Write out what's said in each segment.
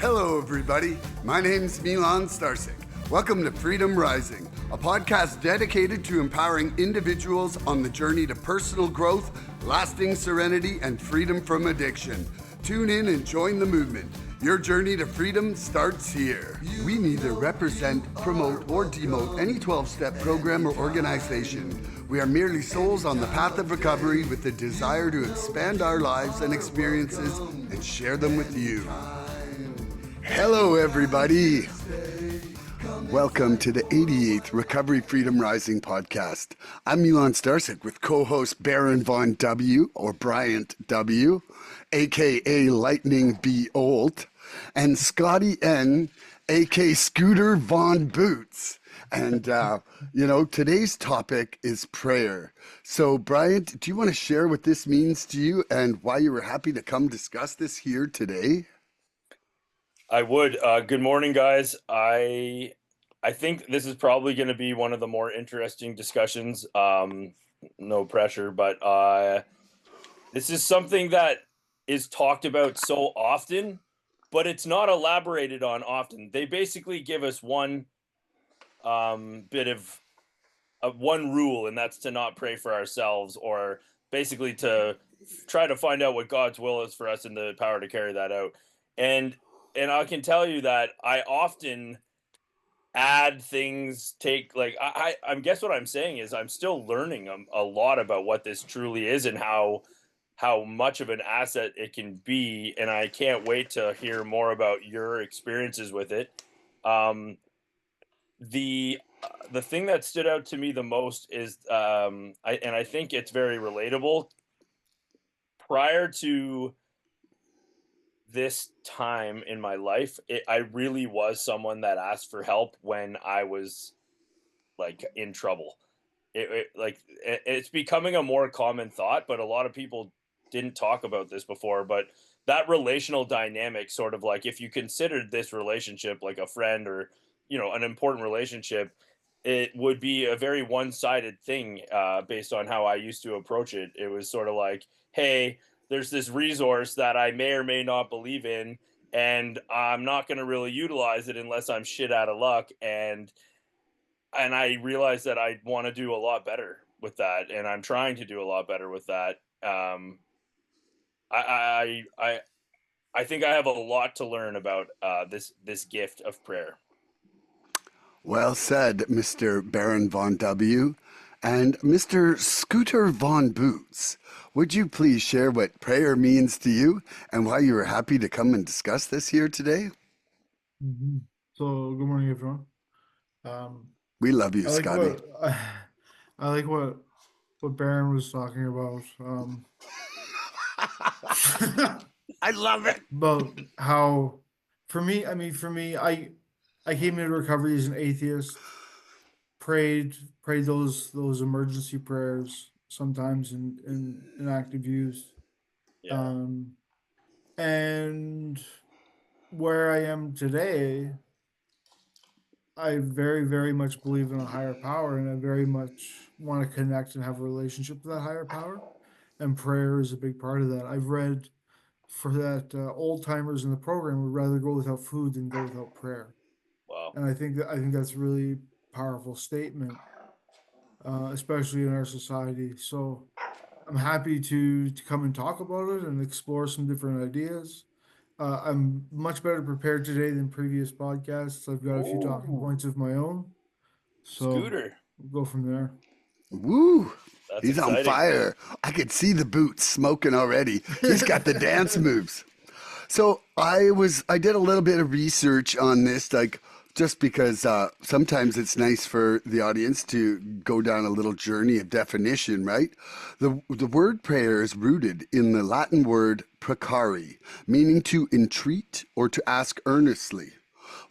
Hello, everybody. My name's Milan Starcic. Welcome to Freedom Rising, a podcast dedicated to empowering individuals on the journey to personal growth, lasting serenity, and freedom from addiction. Tune in and join the movement. Your journey to freedom starts here. We neither represent, promote, or demote any 12-step program or organization. We are merely souls on the path of recovery with the desire to expand our lives and experiences and share them with you. Hello, everybody. Welcome to the 88th Recovery Freedom Rising podcast. I'm Milan Starcic with co-host Baron Von W, or Bryant W, aka Lightning B. Old, and Scotty N, aka Scooter Von Boots. And, today's topic is prayer. So, Bryant, do you want to share what this means to you and why you were happy to come discuss this here today? I would. Good morning, guys. I think this is probably going to be one of the more interesting discussions. No pressure, but this is something that is talked about so often, but it's not elaborated on often. They basically give us one bit of one rule, and that's to not pray for ourselves, or basically to try to find out what God's will is for us and the power to carry that out. And I can tell you that I often add things, I guess what I'm saying is I'm still learning a lot about what this truly is and how much of an asset it can be. And I can't wait to hear more about your experiences with it. The thing that stood out to me the most is, I think it's very relatable. Prior to this time in my life, I really was someone that asked for help when I was in trouble. It's becoming a more common thought, but a lot of people didn't talk about this before. But that relational dynamic, sort of like if you considered this relationship like a friend or an important relationship, it would be a very one-sided thing based on how I used to approach it. It was sort of like, hey, there's this resource that I may or may not believe in, and I'm not going to really utilize it unless I'm shit out of luck. And I realized that I want to do a lot better with that, and I'm trying to do a lot better with that. I think I have a lot to learn about this gift of prayer. Well said, Mr. Baron Von W. And Mr. Scooter Von Boots, would you please share what prayer means to you and why you were happy to come and discuss this here today? Mm-hmm. So, good morning, everyone. We love you, Scotty. I like what Baron was talking about. I love it. About how, for me, I came into recovery as an atheist. Prayed those emergency prayers sometimes in active use. Yeah. And where I am today, I very, very much believe in a higher power, and I very much want to connect and have a relationship with that higher power. And prayer is a big part of that. I've read for that old timers in the program would rather go without food than go without prayer. Wow. And I think that's really powerful statement, especially in our society. So I'm happy to come and talk about it and explore some different ideas. I'm much better prepared today than previous podcasts. I've got a few talking points of my own. So Scooter, we'll go from there. Woo! That's He's exciting. on fire. I could see the boots smoking already. He's got the dance moves. So I did a little bit of research on this, just because sometimes it's nice for the audience to go down a little journey of definition, right? The word prayer is rooted in the Latin word precari, meaning to entreat or to ask earnestly.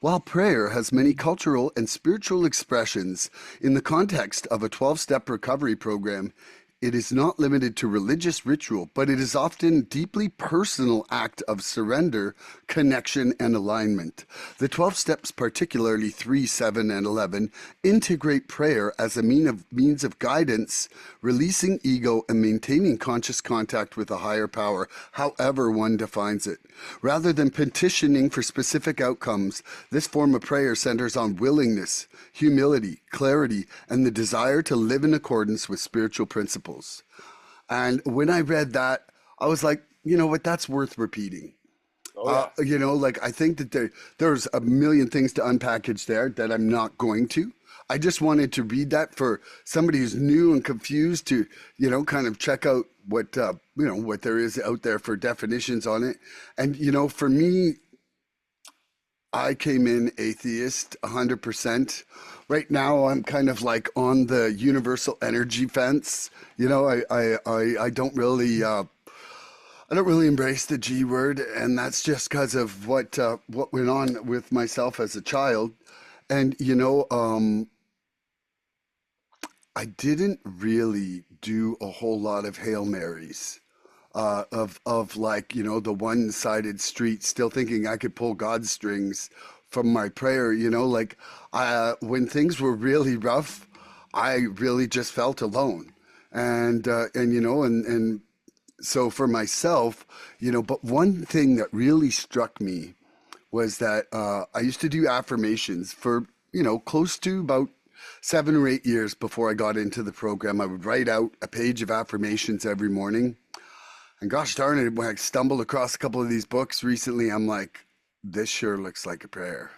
While prayer has many cultural and spiritual expressions in the context of a 12-step recovery program, It is not limited to religious ritual, but it is often deeply personal act of surrender, connection, and alignment. The 12 steps, particularly 3, 7, and 11, integrate prayer as a means of guidance, releasing ego, and maintaining conscious contact with a higher power, however one defines it. Rather than petitioning for specific outcomes, this form of prayer centers on willingness, humility, clarity, and the desire to live in accordance with spiritual principles. And when I read that, I was like, you know what, that's worth repeating. Oh yeah. You know, like I think that there's a million things to unpackage there that I'm not going to. I just wanted to read that for somebody who's new and confused to, you know, kind of check out what, you know, what there is out there for definitions on it. And, you know, for me, I came in atheist 100%. Right now, I'm kind of like on the universal energy fence. You know, I don't really, I don't really embrace the G word, and that's just because of what went on with myself as a child. And you know, I didn't really do a whole lot of Hail Marys. Of like, you know, the one-sided street, still thinking I could pull God's strings from my prayer. You know, like when things were really rough, I really just felt alone. And you know, and so for myself, you know, but one thing that really struck me was that I used to do affirmations for, you know, close to about 7 or 8 years before I got into the program. I would write out a page of affirmations every morning. And gosh darn it, when I stumbled across a couple of these books recently, I'm like, this sure looks like a prayer.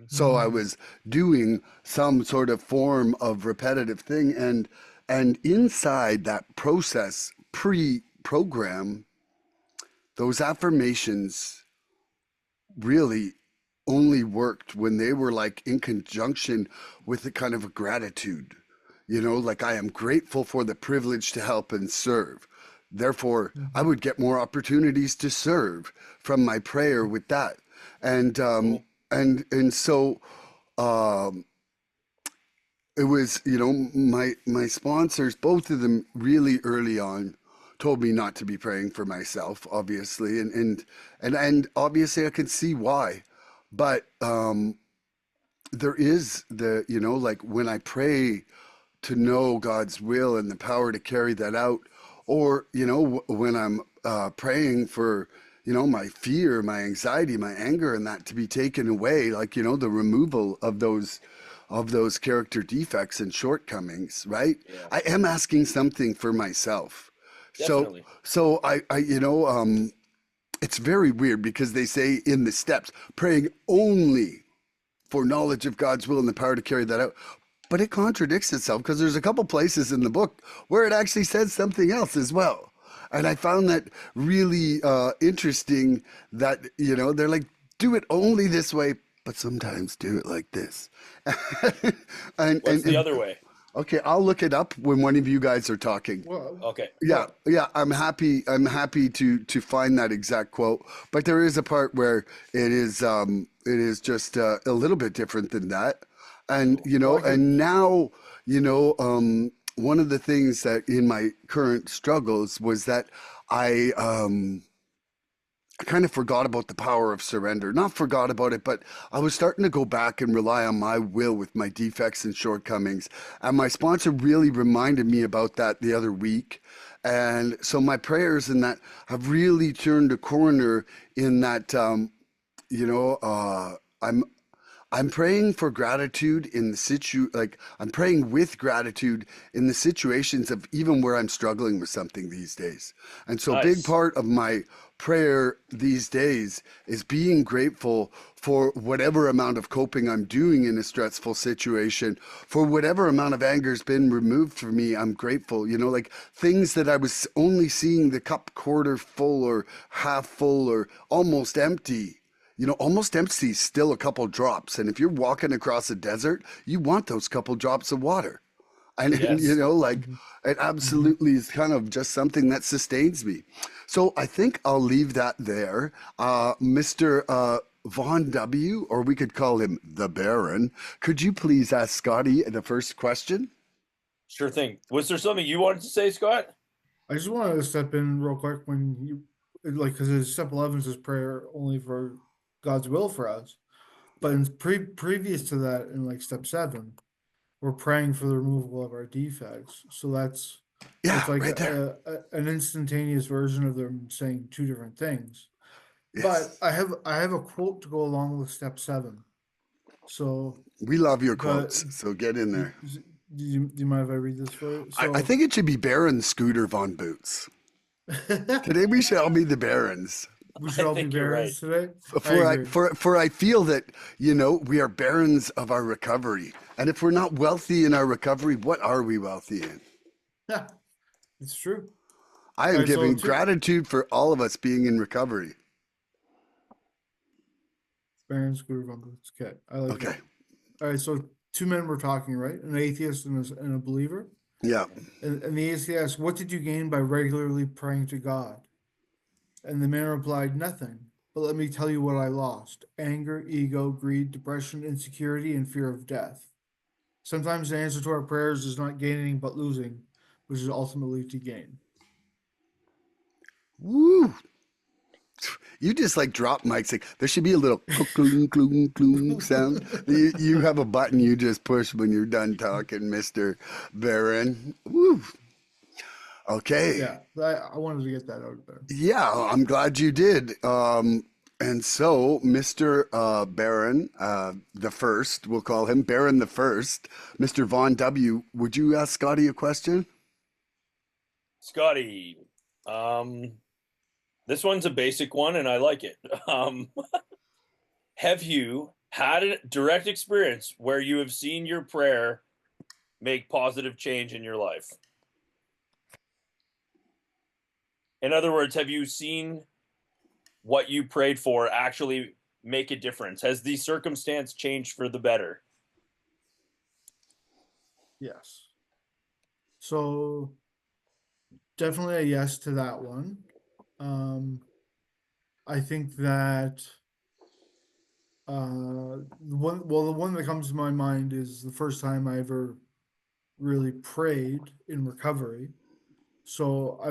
So I was doing some sort of form of repetitive thing, and inside that process, pre-program, those affirmations really only worked when they were like in conjunction with a kind of a gratitude. You know, like I am grateful for the privilege to help and serve. Therefore, I would get more opportunities to serve from my prayer with that. And so it was, you know, my sponsors, both of them really early on told me not to be praying for myself, obviously. And obviously I could see why. But there is the, you know, like when I pray to know God's will and the power to carry that out, or, you know, when I'm praying for, you know, my fear, my anxiety, my anger, and that to be taken away, like, you know, the removal of those character defects and shortcomings, right? Yeah. I am asking something for myself. Definitely. So I you know, it's very weird because they say in the steps, praying only for knowledge of God's will and the power to carry that out. But it contradicts itself because there's a couple places in the book where it actually says something else as well. And I found that really interesting that, you know, they're like, do it only this way, but sometimes do it like this. What's the other way? Okay, I'll look it up when one of you guys are talking. Well, Okay. Yeah, I'm happy to find that exact quote, but there is a part where it is just a little bit different than that. And you know, and now, you know, one of the things that in my current struggles was that I kind of forgot about the power of surrender. Not forgot about it, but I was starting to go back and rely on my will with my defects and shortcomings. And my sponsor really reminded me about that the other week. And so my prayers in that have really turned a corner in that, you know, I'm praying for gratitude in the like I'm praying with gratitude in the situations of even where I'm struggling with something these days. And so a big Nice. part of my prayer these days is being grateful for whatever amount of coping I'm doing in a stressful situation, for whatever amount of anger's been removed from me. I'm grateful, you know, like things that I was only seeing the cup quarter full or half full or almost empty. You know, almost empty is still a couple drops. And if you're walking across a desert, you want those couple drops of water. And you Yes. know, like it absolutely is kind of just something that sustains me. So I think I'll leave that there. Mr. Von W., or we could call him the Baron, could you please ask Scotty the first question? Sure thing. Was there something you wanted to say, Scott? I just wanted to step in real quick when you like because step 11 is prayer only for God's will for us, but in previous to that, in like step 7, we're praying for the removal of our defects. So it's Yeah, like right there. an instantaneous version of them saying two different things. But Yes. I have a quote to go along with step 7. So We love your the quotes, so get in there. do you mind if I read this for you? I think it should be Baron Scooter Von Boots. Today we shall be the Barons. we I should all be think you're right. barons today. I For I agree. for I feel that, we are barons of our recovery. And if we're not wealthy in our recovery, what are we wealthy in? Yeah, it's true. I All am right, so giving two gratitude for all of us being in recovery. barons, scooter, bumbles. Okay, I like Okay. it. All right, so two men were talking, right? An atheist and a believer. Yeah. And the atheist asked, "What did you gain by regularly praying to God?" And the man replied, "Nothing. But let me tell you what I lost: anger, ego, greed, depression, insecurity, and fear of death. Sometimes the answer to our prayers is not gaining but losing, which is ultimately to gain." Woo. You just like drop mics. Like there should be a little cloong, cloong, cloong sound. You have a button you just push when you're done talking, Mr. Baron. Woo. Okay. Yeah, I wanted to get that out there. Yeah, I'm glad you did. And so, Mr. Baron, the first, we'll call him Baron the First, Mr. Von W., would you ask Scotty a question? Scotty, this one's a basic one and I like it. Have you had a direct experience where you have seen your prayer make positive change in your life? In other words, have you seen what you prayed for actually make a difference? Has the circumstance changed for the better? Yes. So definitely a yes to that one. Um, I think that the one that comes to my mind is the first time I ever really prayed in recovery. So I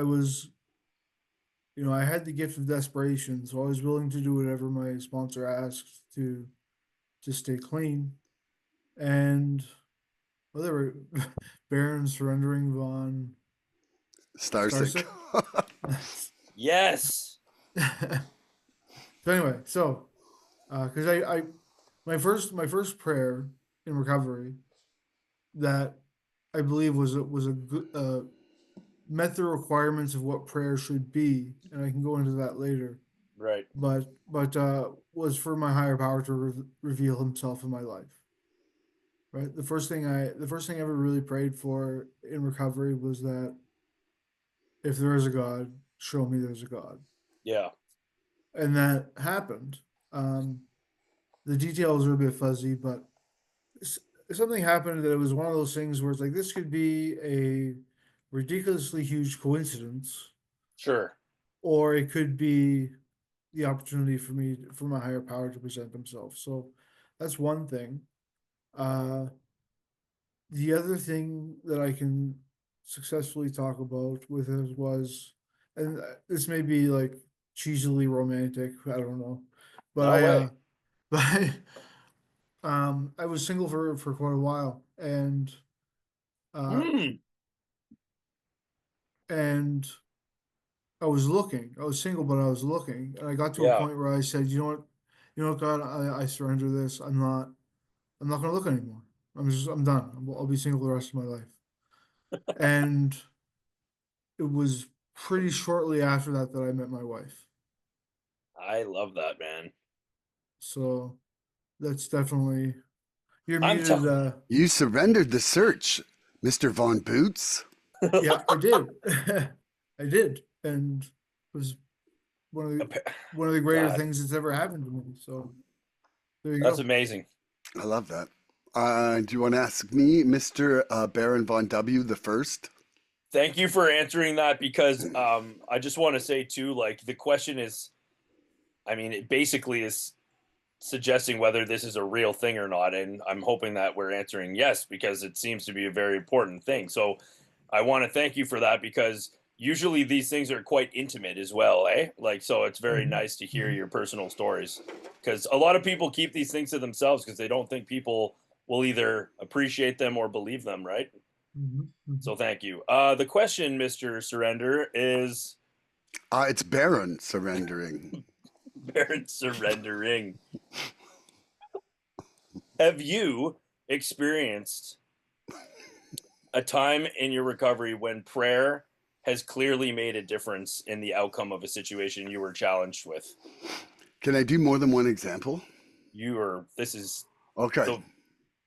had the gift of desperation, so I was willing to do whatever my sponsor asked to stay clean. And well, there were Baron surrendering Von Starcic. Starcic. Yes. So anyway, because I my first prayer in recovery that I believe was a good met the requirements of what prayer should be, and I can go into that later. Right. But was for my higher power to reveal Himself in my life. Right. The first thing I ever really prayed for in recovery was that if there is a God, show me there's a God, Yeah. and that happened. Um, the details are a bit fuzzy, but something happened that it was one of those things where it's like this could be a ridiculously huge coincidence, Sure. or it could be the opportunity for my higher power to present themselves. So that's one thing. Uh, the other thing that I can successfully talk about with it was, and this may be like cheesily romantic, I don't know, but No way. but I was single for quite a while, uh, Mm. and I was single, but I was looking, and I got to a Yeah. point where I said, you know what, God, I surrender this. I'm not going to look anymore. I'm done. I'll be single the rest of my life. And it was pretty shortly after that that I met my wife. I love that, man. So that's definitely you're I'm muted. telling You surrendered the search, Mr. Von Boots. you. Yeah, I did. I did, and it was one of the one of the greater God, things that's ever happened to me. So there you that's go. amazing. I love that. Do you want to ask me, Mr. Baron Von W. the First? Thank you for answering that because I just want to say too, like the question is, I mean, it basically is suggesting whether this is a real thing or not, and I'm hoping that we're answering yes, because it seems to be a very important thing. So I want to thank you for that, because usually these things are quite intimate as well, eh? Like, so it's very Mhm, nice to hear mhm, your personal stories, because a lot of people keep these things to themselves because they don't think people will either appreciate them or believe them, right? mhm, mhm. So thank you. The question, Mr. Surrender, is It's Baron surrendering. Baron surrendering. Have you experienced a time in your recovery when prayer has clearly made a difference in the outcome of a situation you were challenged with? Can I do more than one example? This is Okay. the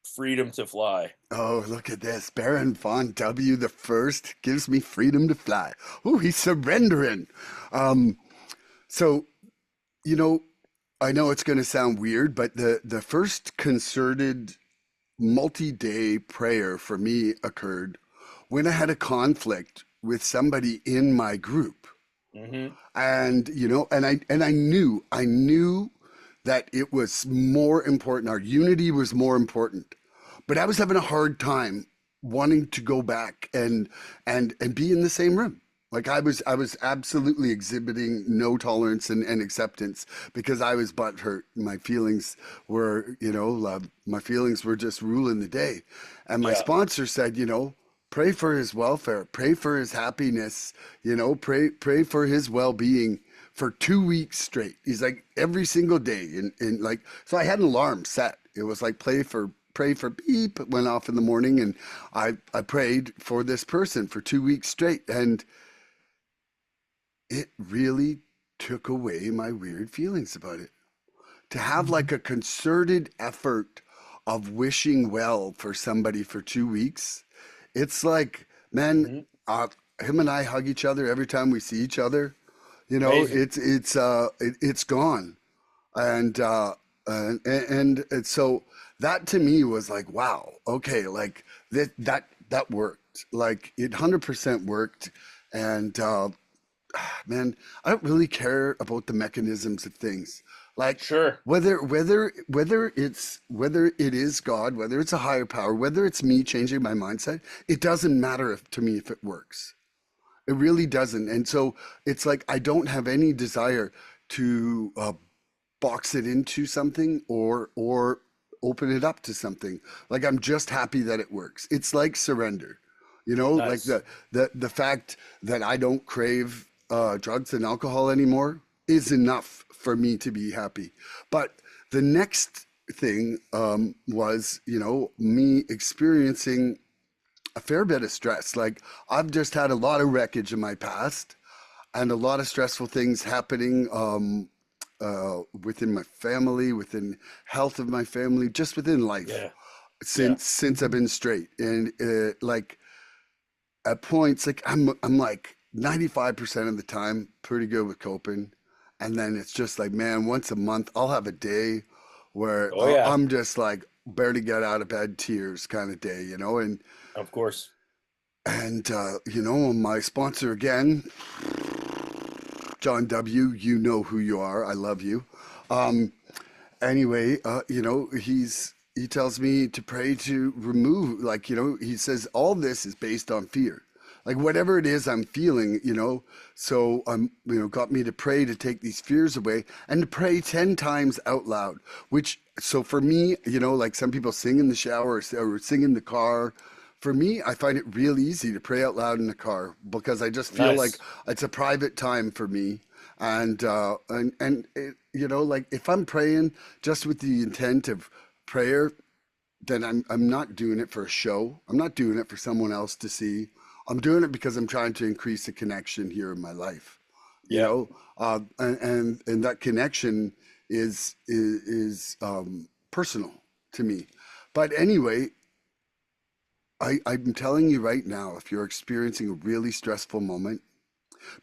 freedom to fly. Oh, look at this. Baron von W the first gives me freedom to fly. Oh, he's surrendering. Um, so, you know, I know it's going to sound weird, but the first concerted multi-day prayer for me occurred when I had a conflict with somebody in my group. Hmm. And I knew that it was more important, our unity was more important, but I was having a hard time wanting to go back and be in the same room. Like I was absolutely exhibiting no tolerance and acceptance because I was butthurt. My feelings were, my feelings were just ruling the day. And my Yeah. sponsor said, pray for his welfare, pray for his happiness, pray for his well-being for 2 weeks straight. He's like every single day. And like, so I had an alarm set. It was like pray for beep went off in the morning, and I prayed for this person for 2 weeks straight. And it really took away my weird feelings about it. To have like Mhm. a concerted effort of wishing well for somebody for 2 weeks, it's like, man, Hmm. uh, him and I hug each other every time we see each other. Amazing. It's gone, and and so that to me was like, wow, okay, like that worked, like it 100% worked. And man, I don't really care about the mechanisms of things. Like Sure. whether it is God, whether it's a higher power, whether it's me changing my mindset, it doesn't matter to me if it works. It really doesn't. And so it's like I don't have any desire to box it into something or open it up to something. Like I'm just happy that it works. It's like surrender. Like Nice. the fact that I don't crave drugs and alcohol anymore is enough for me to be happy. But the next thing was, me experiencing a fair bit of stress. Like I've just had a lot of wreckage in my past and a lot of stressful things happening within my family, within health of my family, just within life Yeah. Yeah. since I've Mhm. been straight. And like at points, like I'm like 95% of the time pretty good with coping, and then it's just like, man, once a month I'll have a day where Oh yeah. I'm just like barely get out of bed, tears kind of day, Of course. and my sponsor again, John W. You know who you are. I love you. Um, anyway, he tells me to pray to remove, like, he says all this is based on fear. Like whatever it is I'm feeling, so got me to pray to take these fears away and to pray 10 times out loud, which, so for me, like some people sing in the shower or sing in the car. For me, I find it real easy to pray out loud in the car because I just feel like Nice. it's a private time for me. And it, like if I'm praying just with the intent of prayer, then I'm not doing it for a show. I'm not doing it for someone else to see. I'm doing it because I'm trying to increase the connection here in my life. Yeah. And that connection is personal to me. But anyway, I'm telling you right now, if you're experiencing a really stressful moment,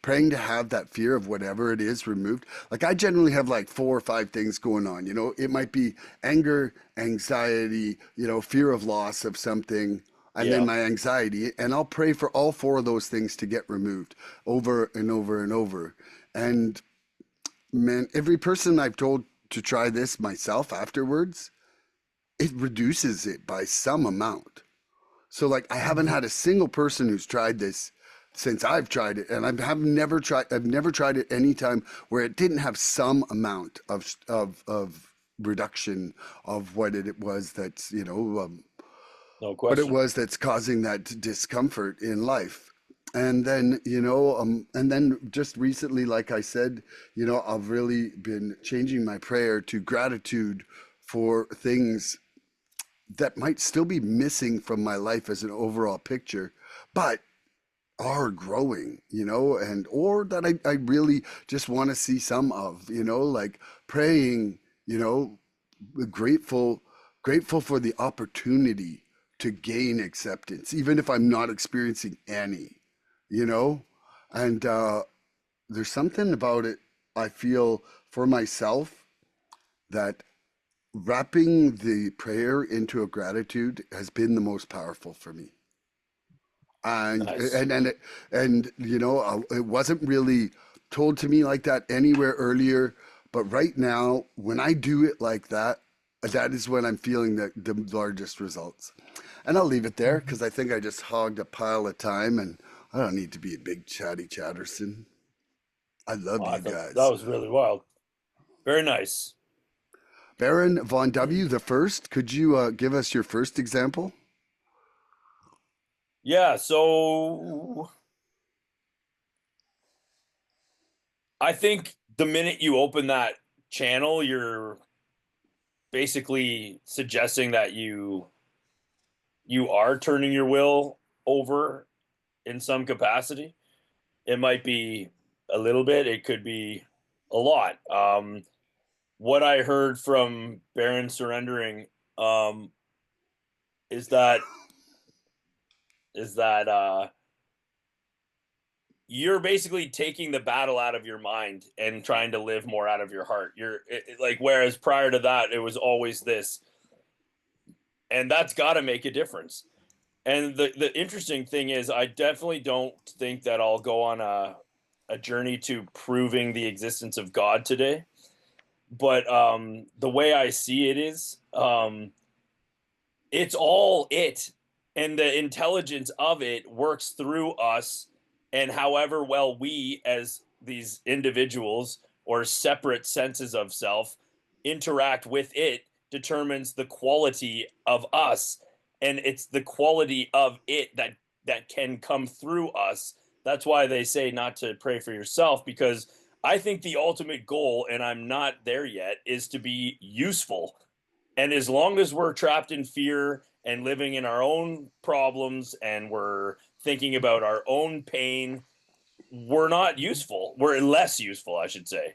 praying to have that fear of whatever it is removed. Like I generally have like 4 or 5 things going on. It might be anger, anxiety, fear of loss of something, and then Yeah. my anxiety. And I'll pray for all 4 of those things to get removed over and over and over. And man, every person I've told to try this myself afterwards, it reduces it by some amount. So like I haven't had a single person who's tried this since I've tried it, and I've never tried it any time where it didn't have some amount of reduction of what it was that's No what it question. was that's causing that discomfort in life. And then, and then just recently, like I said, I've really been changing my prayer to gratitude for things that might still be missing from my life as an overall picture, but are growing, and or that I really just want to see some of, like praying, grateful, grateful for the opportunity to gain acceptance, even if I'm not experiencing any, you know, and there's something about it I feel for myself that wrapping the prayer into a gratitude has been the most powerful for me. And Nice. and and it, and it wasn't really told to me like that anywhere earlier, but right now when I do it like that, that is when I'm feeling the largest results. And I'll leave it there because I think I just hogged a pile of time, and I don't need to be a big chatty chatterson. I love Wow, I you thought that guys. was really wild. Very nice. Baron von W the first, could you give us your first example? Yeah, so I think the minute you open that channel, you're basically suggesting that you are turning your will over in some capacity. It might be a little bit, it could be a lot. What I heard from Baron surrendering um, is that is that you're basically taking the battle out of your mind and trying to live more out of your heart. Like whereas prior to that, it was always this, and that's got to make a difference. And the interesting thing is, I definitely don't think that I'll go on a journey to proving the existence of God today. But the way I see it is, it's all it, and the intelligence of it works through us. And however well we, as these individuals or separate senses of self, interact with it, determines the quality of us. And it's the quality of it that can come through us. That's why they say not to pray for yourself, because I think the ultimate goal, and I'm not there yet, is to be useful. And as long as we're trapped in fear and living in our own problems and we're thinking about our own pain, we're not useful. We're less useful, I should say.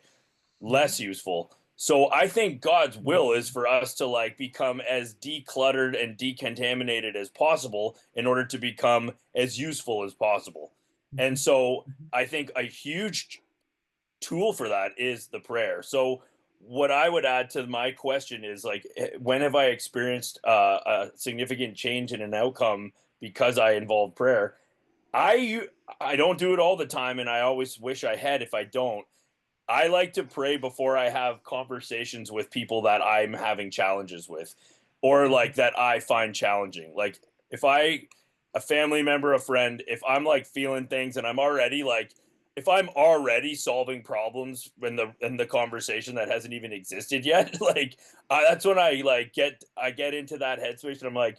Less useful. So I think God's will is for us to like become as decluttered and decontaminated as possible in order to become as useful as possible. And so I think a huge tool for that is the prayer. So what I would add to my question is like, when have I experienced a significant change in an outcome because I involve prayer? I don't do it all the time, and I always wish I had. If I don't, I like to pray before I have conversations with people that I'm having challenges with, or like that I find challenging. Like if a family member, a friend, if I'm like feeling things and I'm already like, if I'm already solving problems in the conversation that hasn't even existed yet, like that's when I get into that headspace and I'm like,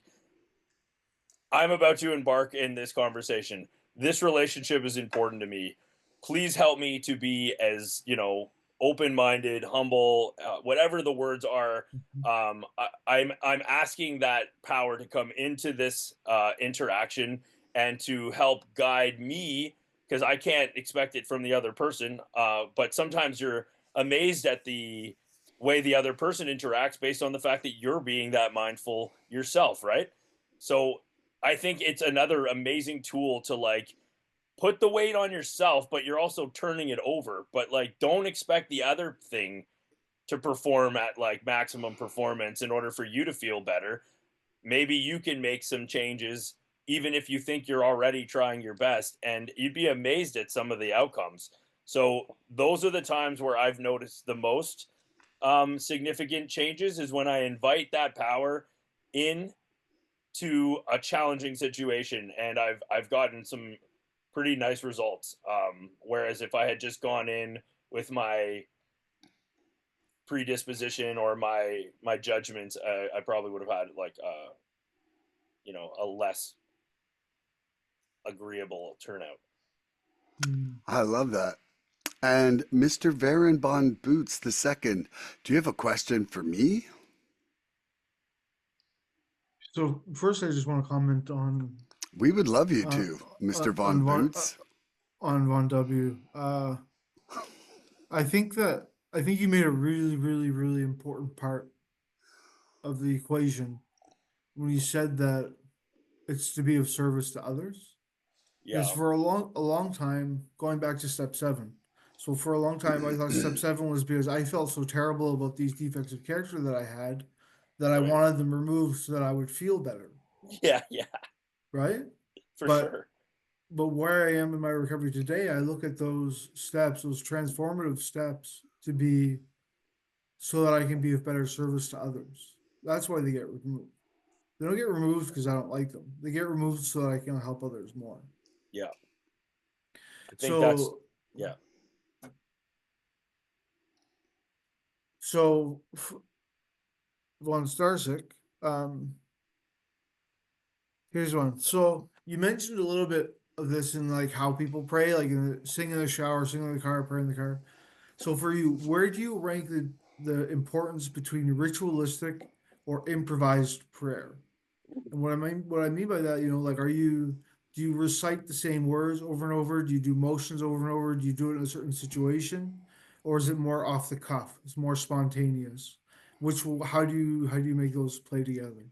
I'm about to embark in this conversation. This relationship is important to me. Please help me to be as, open-minded, humble, whatever the words are. I'm asking that power to come into this interaction and to help guide me, because I can't expect it from the other person. But sometimes you're amazed at the way the other person interacts based on the fact that you're being that mindful yourself, right? So I think it's another amazing tool to like put the weight on yourself, but you're also turning it over. But like, don't expect the other thing to perform at like maximum performance in order for you to feel better. Maybe you can make some changes, even if you think you're already trying your best, and you'd be amazed at some of the outcomes. So, those are the times where I've noticed the most. significant changes is when I invite that power in to a challenging situation, and I've gotten some pretty nice results. Whereas if I had just gone in with my predisposition or my judgments, I probably would have had like a less agreeable turnout. Mm. I love that. And Mr. Varenbon Boots the second, do you have a question for me? So first, I just want to comment We would love you uh, to, Mr. Von on Boots. Von W. I think you made a really, really, really important part of the equation when you said that it's to be of service to others. Because Yeah, for a long time, going back to step seven. So for a long time, I thought step seven was because I felt so terrible about these defects of character that I had that I right. wanted them removed so that I would feel better, Yeah, yeah, right? for But sure. where I am in my recovery today, I look at those steps, those transformative steps, to be so that I can be of better service to others. That's why they get removed. They don't get removed because I don't like them. They get removed so that I can help others more. Yeah, I think that's So, yeah. so von Starcic, um, here's one. So you mentioned a little bit of this in like how people pray, like sing in the shower, sing in the car, pray in the car. So for you, where do you rank the importance between ritualistic or improvised prayer? And what I mean by that, like do you recite the same words over and over? Do you do motions over and over? Do you do it in a certain situation? Or is it more off the cuff? It's more spontaneous. How do you make those play together?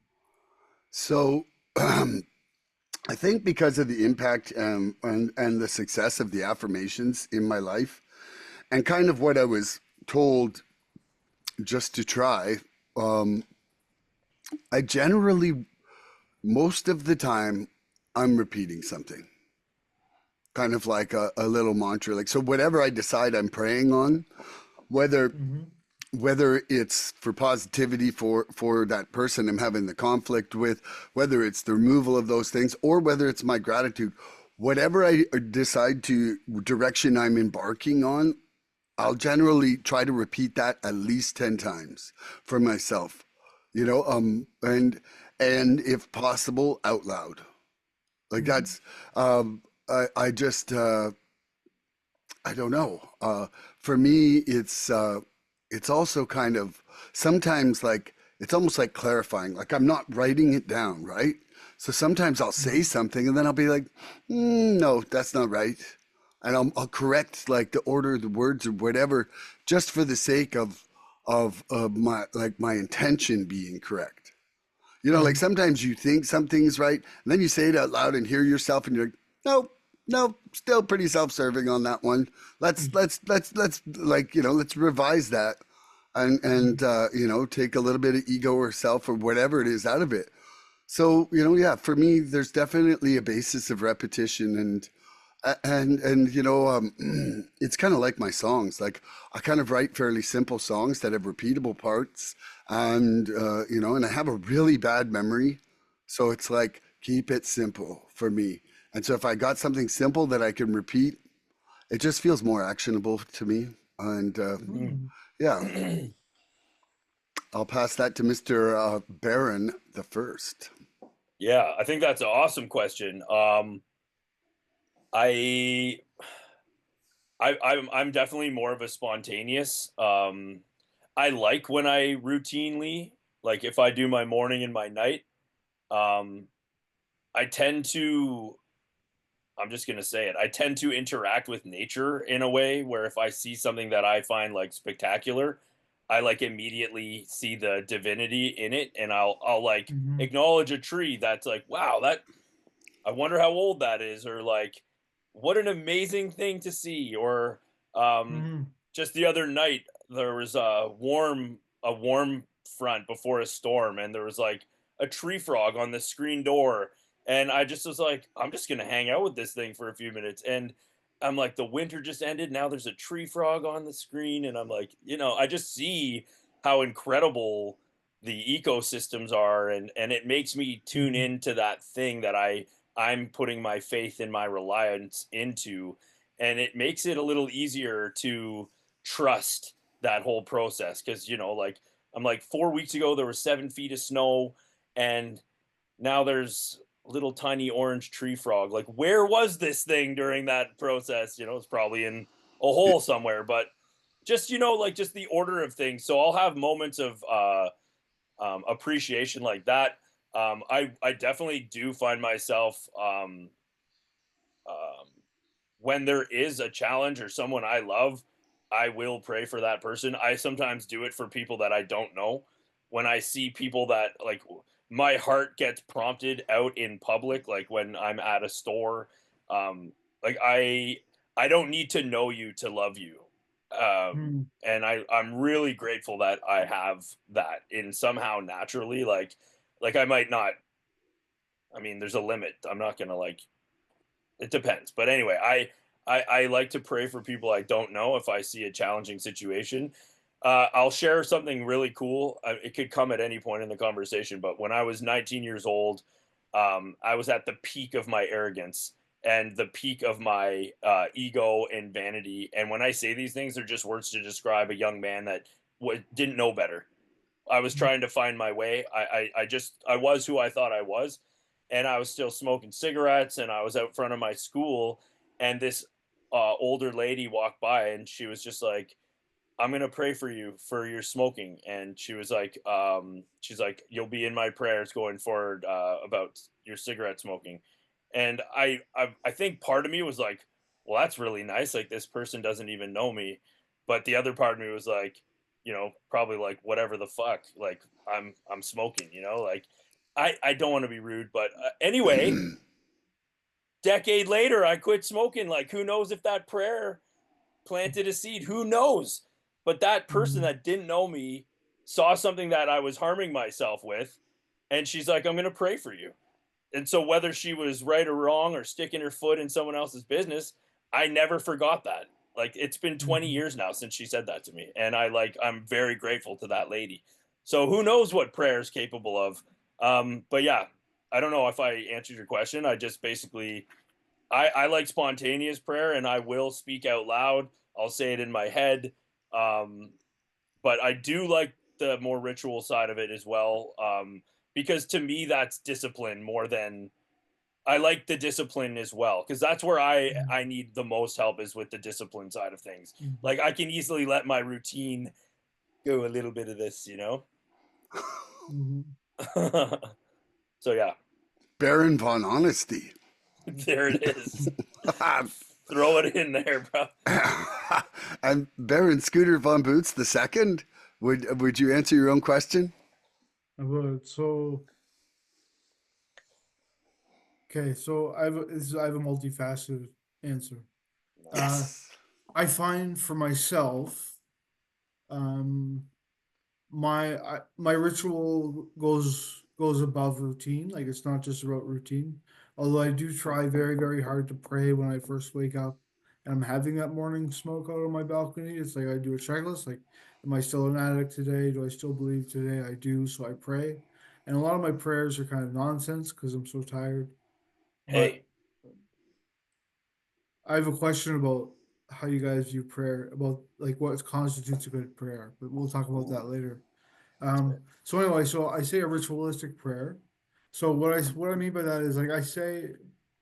So, I think because of the impact and the success of the affirmations in my life, and kind of what I was told just to try, um, I generally, most of the time, I'm repeating something, kind of like a little mantra. Like, so whatever I decide I'm praying on, whether Mm-hmm. whether it's for positivity for that person I'm having the conflict with, whether it's the removal of those things, or whether it's my gratitude, whatever I decide to direction I'm embarking on, I'll generally try to repeat that at least 10 times for myself, and if possible, out loud. Like Mm-hmm. that's, I just, I don't know. For me, it's also kind of sometimes like it's almost like clarifying. Like I'm not writing it down, right? So sometimes I'll say Mm-hmm. something and then I'll be like, no, that's not right, and I'll correct like the order of the words or whatever, just for the sake of my like my intention being correct. Like Mm-hmm. sometimes you think something's right, and then you say it out loud and hear yourself, and you're like, nope, nope, still pretty self-serving on that one. Let's like let's revise that, and take a little bit of ego or self or whatever it is out of it. So yeah, for me, there's definitely a basis of repetition, and it's kind of like my songs. Like I kind of write fairly simple songs that have repeatable parts, and I have a really bad memory, so it's like keep it simple for me. And so if I got something simple that I can repeat, it just feels more actionable to me. And Mhm. yeah, I'll pass that to Mr. Baron the first. Yeah, I think that's an awesome question. I I'm definitely more of a spontaneous. I like when I routinely, like if I do my morning and my night. Um, I tend to. I'm just gonna say it. I tend to interact with nature in a way where if I see something that I find like spectacular, I like immediately see the divinity in it, and I'll like Mm-hmm. acknowledge a tree that's like, wow, that I wonder how old that is, or like, what an amazing thing to see. Or um, Mm-hmm. just the other night, there was a warm front before a storm, and there was like a tree frog on the screen door, and I just was like, I'm just gonna hang out with this thing for a few minutes, and I'm like, the winter just ended. Now there's a tree frog on the screen, and I'm like, I just see how incredible the ecosystems are, and it makes me tune Mhm. into that thing that I'm putting my faith and my reliance into, and it makes it a little easier to trust that whole process because like I'm like 4 weeks ago there was 7 feet of snow, and now there's a little tiny orange tree frog. Like, where was this thing during that process? It's probably in a hole somewhere, but just, like just the order of things. So I'll have moments of appreciation like that. I definitely do find myself um, when there is a challenge or someone I love, I will pray for that person. I sometimes do it for people that I don't know. When I see people that like my heart gets prompted out in public, like when I'm at a store, um, like I don't need to know you to love you. Mhm. And I'm really grateful that I have that in somehow naturally. Like I might not. I mean, there's a limit. I'm not gonna like it depends. But anyway, I like to pray for people I don't know if I see a challenging situation. I'll share something really cool. It could come at any point in the conversation, but when I was 19 years old, I was at the peak of my arrogance and the peak of my ego and vanity. And when I say these things, they're just words to describe a young man that didn't know better. I was trying to find my way. I was who I thought I was, and I was still smoking cigarettes, and I was out front of my school, and this older lady walked by, and she was just like, "I'm gonna pray for you for your smoking," and she's like, "You'll be in my prayers going forward about your cigarette smoking," and I think part of me was like, "Well, that's really nice. Like this person doesn't even know me," but the other part of me was like, probably like whatever the fuck. Like I'm smoking. Like I don't want to be rude, but anyway, decade later, I quit smoking. Like who knows if that prayer planted a seed. Who knows? But that person Mhm. that didn't know me saw something that I was harming myself with, and she's like, "I'm going to pray for you." And so, whether she was right or wrong or sticking her foot in someone else's business, I never forgot that. Like, it's been 20 Mhm. years now since she said that to me. And I'm very grateful to that lady. So, who knows what prayer is capable of? But yeah, I don't know if I answered your question. I just basically I like spontaneous prayer, and I will speak out loud. I'll say it in my head. Um, but I do like the more ritual side of it as well. Because to me, that's discipline more than I like the discipline as well. Because that's where I Mhm. need the most help is with the discipline side of things. Mhm. Like I can easily let my routine go a little bit of this. Mhm. So yeah, Baron von Honesty. there it is. Throw it in there, bro. And Baron Scooter von Boots the second. Would you answer your own question? I would. So, okay, so I have a multifaceted answer. Uh, Yes. I find for myself, um, my ritual goes above routine. Like it's not just about routine. Although I do try very, very hard to pray when I first wake up and I'm having that morning smoke out on my balcony. It's like I do a checklist, like, am I still an addict today? Do I still believe today? I do, so I pray. And a lot of my prayers are kind of nonsense because I'm so tired. But Hey, I have a question about how you guys view prayer, about like what constitutes a good prayer, but we'll talk about ooh, that later. So anyway, so I say a ritualistic prayer. So what I mean by that is like I say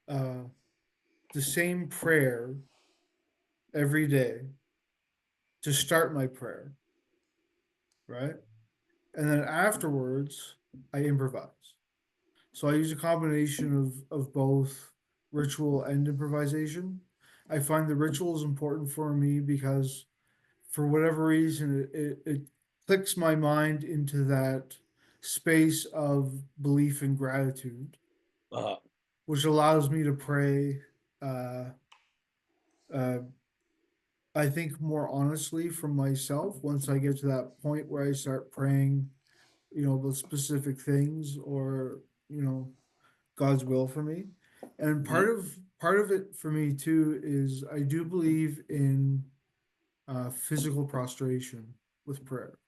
uh the same prayer every day to start my prayer, right? And then afterwards I improvise. So I use a combination of both ritual and improvisation. I find the ritual is important for me because for whatever reason it clicks my mind into that space of belief and gratitude, uh, which allows me to pray. Uh, uh, I think more honestly from myself once I get to that point where I start praying, about specific things or God's will for me. And Mhm. part of it for me too is I do believe in physical prostration with prayer.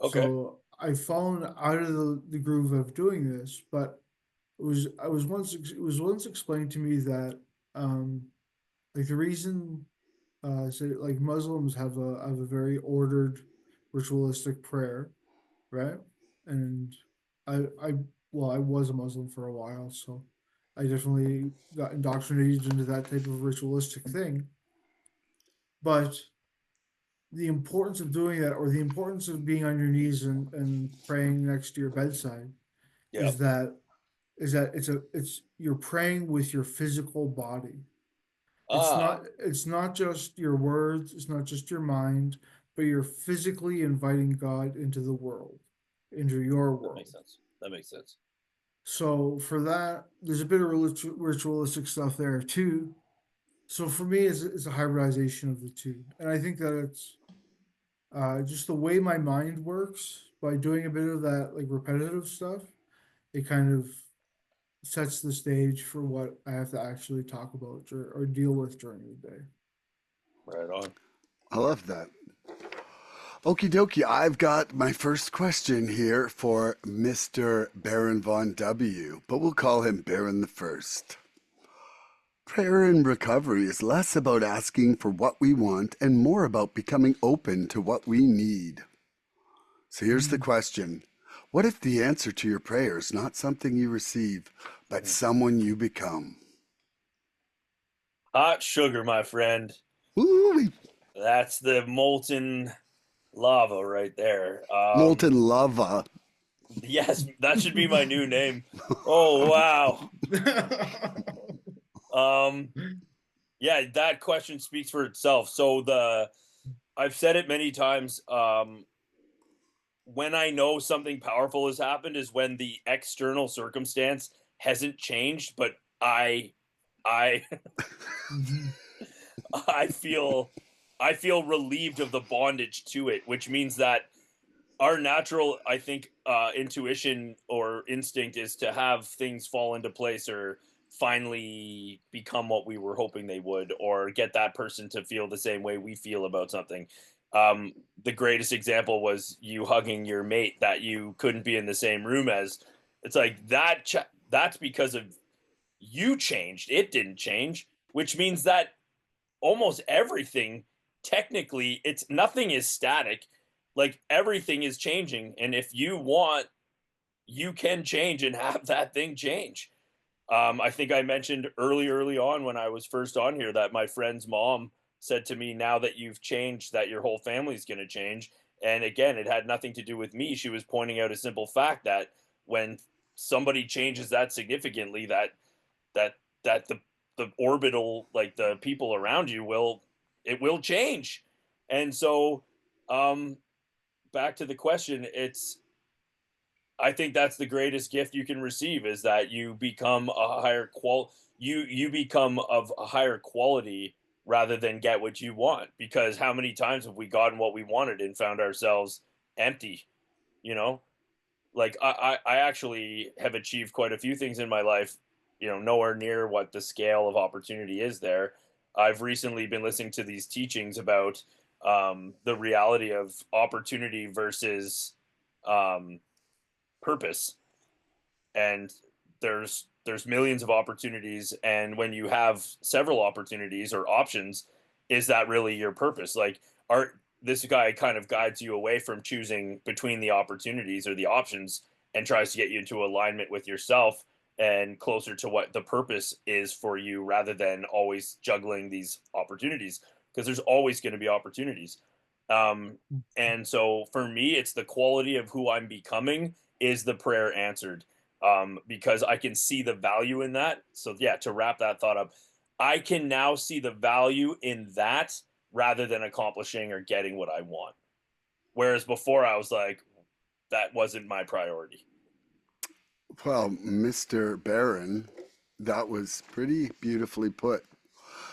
Okay. So I've fallen out of the groove of doing this, but it was once explained to me that um like the reason say like Muslims have a very ordered ritualistic prayer, right? And I well, I was a Muslim for a while, so I definitely got indoctrinated into that type of ritualistic thing. But the importance of doing that, or the importance of being on your knees and praying next to your bedside, Yeah. is that it's you're praying with your physical body. Ah, It's not just your words, it's not just your mind, but you're physically inviting God into the world, into your that makes world. sense. That makes sense. So for that, there's a bit of ritualistic stuff there too. So for me, it's a hybridization of the two, and I think that it's just the way my mind works by doing a bit of that like repetitive stuff. It kind of sets the stage for what I have to actually talk about or deal with during the day. Right on. I love that. Okie dokie, I've got my first question here for Mr. Baron Von W., but we'll call him Baron the First. Prayer in recovery is less about asking for what we want and more about becoming open to what we need. So here's the Mm. question. What if the answer to your prayer is not something you receive, but Mhm. someone you become? Hot sugar, my friend. Ooh, That's the molten lava right there. molten lava. Yes, that should be my new name. Oh wow. Um, yeah, that question speaks for itself. So I've said it many times. When I know something powerful has happened is when the external circumstance hasn't changed, but I Mhm. I feel I feel relieved of the bondage to it, which means that our natural, I think, intuition or instinct is to have things fall into place or finally become what we were hoping they would, or get that person to feel the same way we feel about something. Um, the greatest example was you hugging your mate that you couldn't be in the same room as. It's like that. That's because of you changed. It didn't change, which means that almost everything technically it's nothing is static, like everything is changing, and if you want you can change and have that thing change. I think I mentioned early on when I was first on here that my friend's mom said to me, now that you've changed, that your whole family's going to change. And again, it had nothing to do with me. She was pointing out a simple fact that when somebody changes that significantly, that that the orbital, like the people around you will, it will change. And so um back to the question, it's, I think that's the greatest gift you can receive, is that you become a higher you become of a higher quality rather than get what you want, because how many times have we gotten what we wanted and found ourselves empty, you know? Like I actually have achieved quite a few things in my life, nowhere near what the scale of opportunity is there. I've recently been listening to these teachings about the reality of opportunity versus um, purpose, and there's millions of opportunities, and when you have several opportunities or options, is that really your purpose? Like, are this guy kind of guides you away from choosing between the opportunities or the options, and tries to get you into alignment with yourself and closer to what the purpose is for you, rather than always juggling these opportunities, because there's always going to be opportunities. um and so for me, it's the quality of who I'm becoming is the prayer answered, because I can see the value in that. So yeah, to wrap that thought up, I can now see the value in that rather than accomplishing or getting what I want. Whereas before I was like, that wasn't my priority. Well, Mr. Baron, that was pretty beautifully put.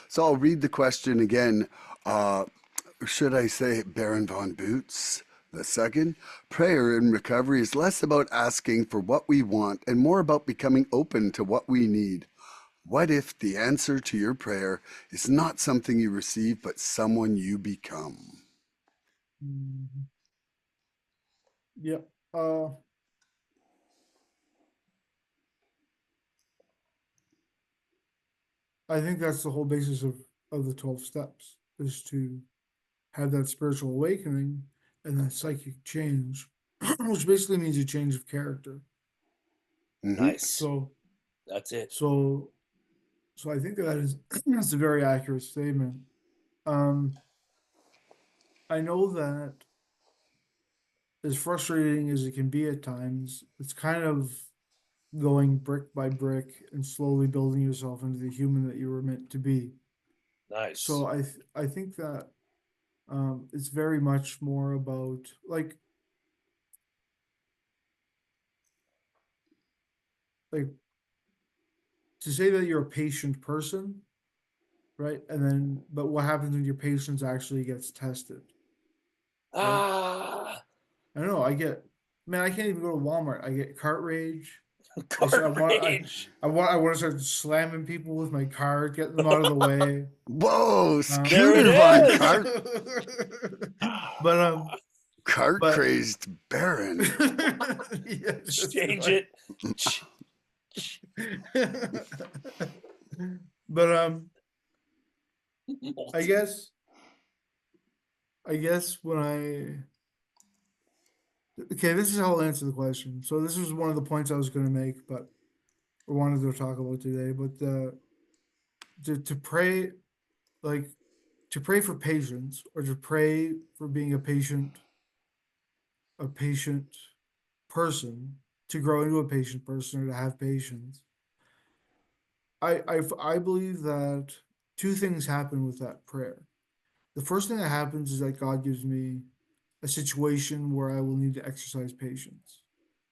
So I'll read the question again. Uh, should I say Baron von Boots? The second, prayer in recovery is less about asking for what we want and more about becoming open to what we need. What if the answer to your prayer is not something you receive, but someone you become? Mhm. Yep. I think that's the whole basis of the 12 steps is to have that spiritual awakening and that psychic change, which basically means a change of character. Hmm. Nice. So, That's it. so, so I think that is that's a very accurate statement. Um, I know that as frustrating as it can be at times, it's kind of going brick by brick and slowly building yourself into the human that you were meant to be. Nice. So I think that it's very much more about like to say that you're a patient person, right? And then, but what happens when your patience actually gets tested, right? Ah, I don't know. Man, I can't even go to Walmart. I get cart rage. I s- I cart want, I, rage. I want to start slamming people with my cart, getting them out of the way. Whoa, There it Scooter Von is. Cart, but cart but crazed Baron. yeah, just Change like it. but I Multi. guess I guess when I okay, this is how I'll answer the question. So this was one of the points I was going to make, but or wanted to talk about today. But to pray like to pray for patience or to pray for being a patient person to grow into a patient person or to have patience. I believe that two things happen with that prayer. The first thing that happens is that God gives me a situation where I will need to exercise patience,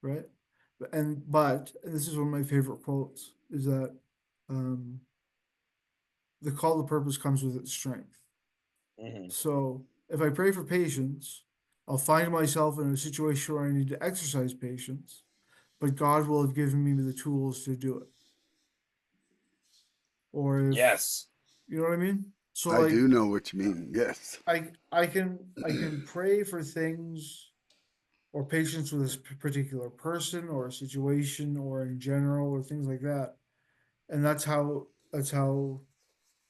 right? But and this is one of my favorite quotes is that um, the call to purpose comes with its strength. Mhm. So if I pray for patience, I'll find myself in a situation where I need to exercise patience, but God will have given me the tools to do it. Or if Yes. you know what I mean. So I like do know what you mean. Yes. I can pray for things or patience with a particular person or a situation or in general or things like that, and that's how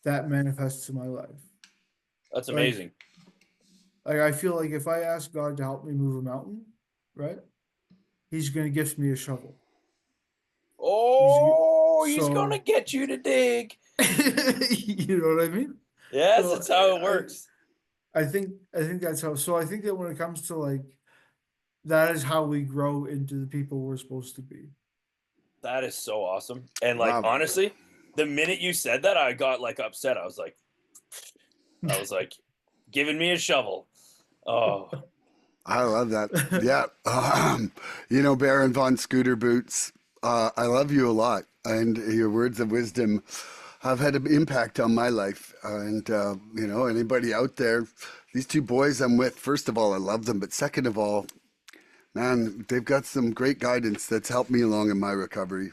that manifests in my life. That's Like amazing. like I feel like if I ask God to help me move a mountain, right, He's going to gift me a shovel. Oh, he's gonna So get you to dig. you know what I mean. Yes, So that's how it works. I think that's how. So I think that when it comes to like that is how we grow into the people we're supposed to be. That is so awesome. And like Wow. honestly, the minute you said that, I got like upset. I was like, giving me a shovel. Oh, I love that. Yeah. Baron von Scooter Boots, I love you a lot. And your words of wisdom have had an impact on my life. Anybody out there, these two boys I'm with, first of all, I love them. But second of all, man, they've got some great guidance that's helped me along in my recovery.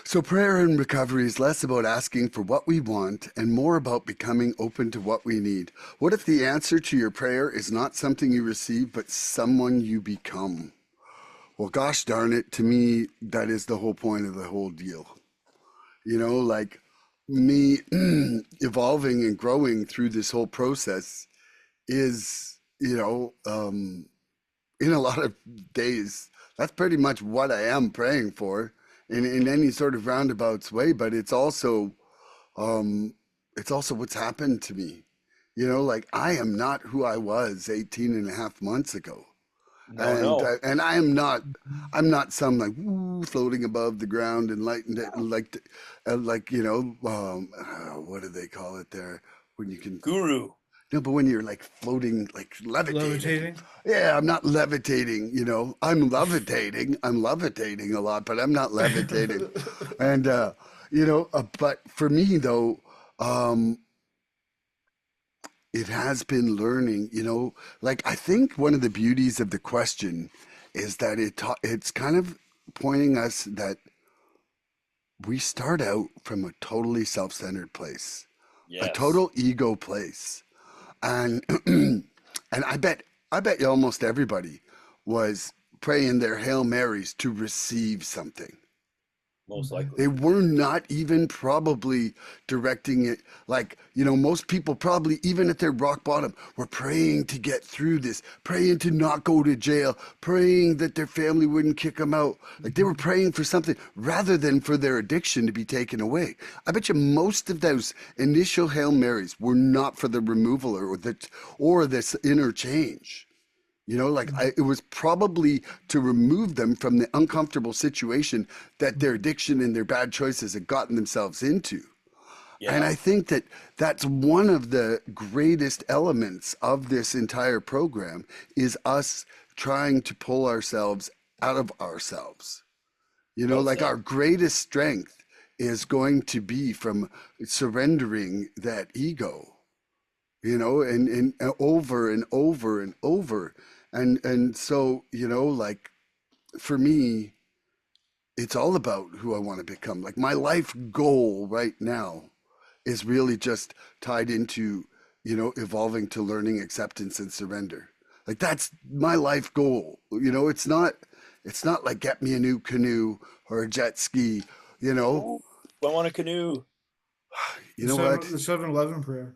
So, prayer and recovery is less about asking for what we want and more about becoming open to what we need. What if the answer to your prayer is not something you receive, but someone you become? Well, gosh darn it, to me, that is the whole point of the whole deal. Like me evolving and growing through this whole process is, in a lot of days, that's pretty much what I am praying for in any sort of roundabouts way. But um, it's also what's happened to me. Like I am not who I was 18 and a half months ago. no, And no. uh, and I'm not some like woo, floating above the ground enlightened what do they call it there when you can Guru. no, but when you're like floating, like levitating. Levitating. Yeah, I'm not levitating. I'm levitating a lot, but I'm not levitating. And, but for me though, um, it has been learning, like I think one of the beauties of the question is that it's kind of pointing us that we start out from a totally self-centered place, a Yes. total ego place. And and I bet you almost everybody was praying their Hail Marys to receive something. Most Mhm. likely. They were not even probably directing it like, most people probably, even at their rock bottom, were praying to get through this, praying to not go to jail, praying that their family wouldn't kick them out. Like they were Mhm. praying for something rather than for their addiction to be taken away. I bet you most of those initial Hail Marys were not for the removal or this inner change. It was probably to remove them from the uncomfortable situation that their Mhm. addiction and their bad choices had gotten themselves into. And Yeah. I think that that's one of the greatest elements of this entire program is us trying to pull ourselves out of ourselves. Well Like said. our greatest strength is going to be from surrendering that ego, and over and over and over. And so, like for me, it's all about who I want to become. Like my life goal right now is really just tied into, evolving to learning acceptance and surrender. Like that's my life goal. It's not like get me a new canoe or a jet ski, you know. Ooh, I want a canoe. You know what? The 7-Eleven prayer.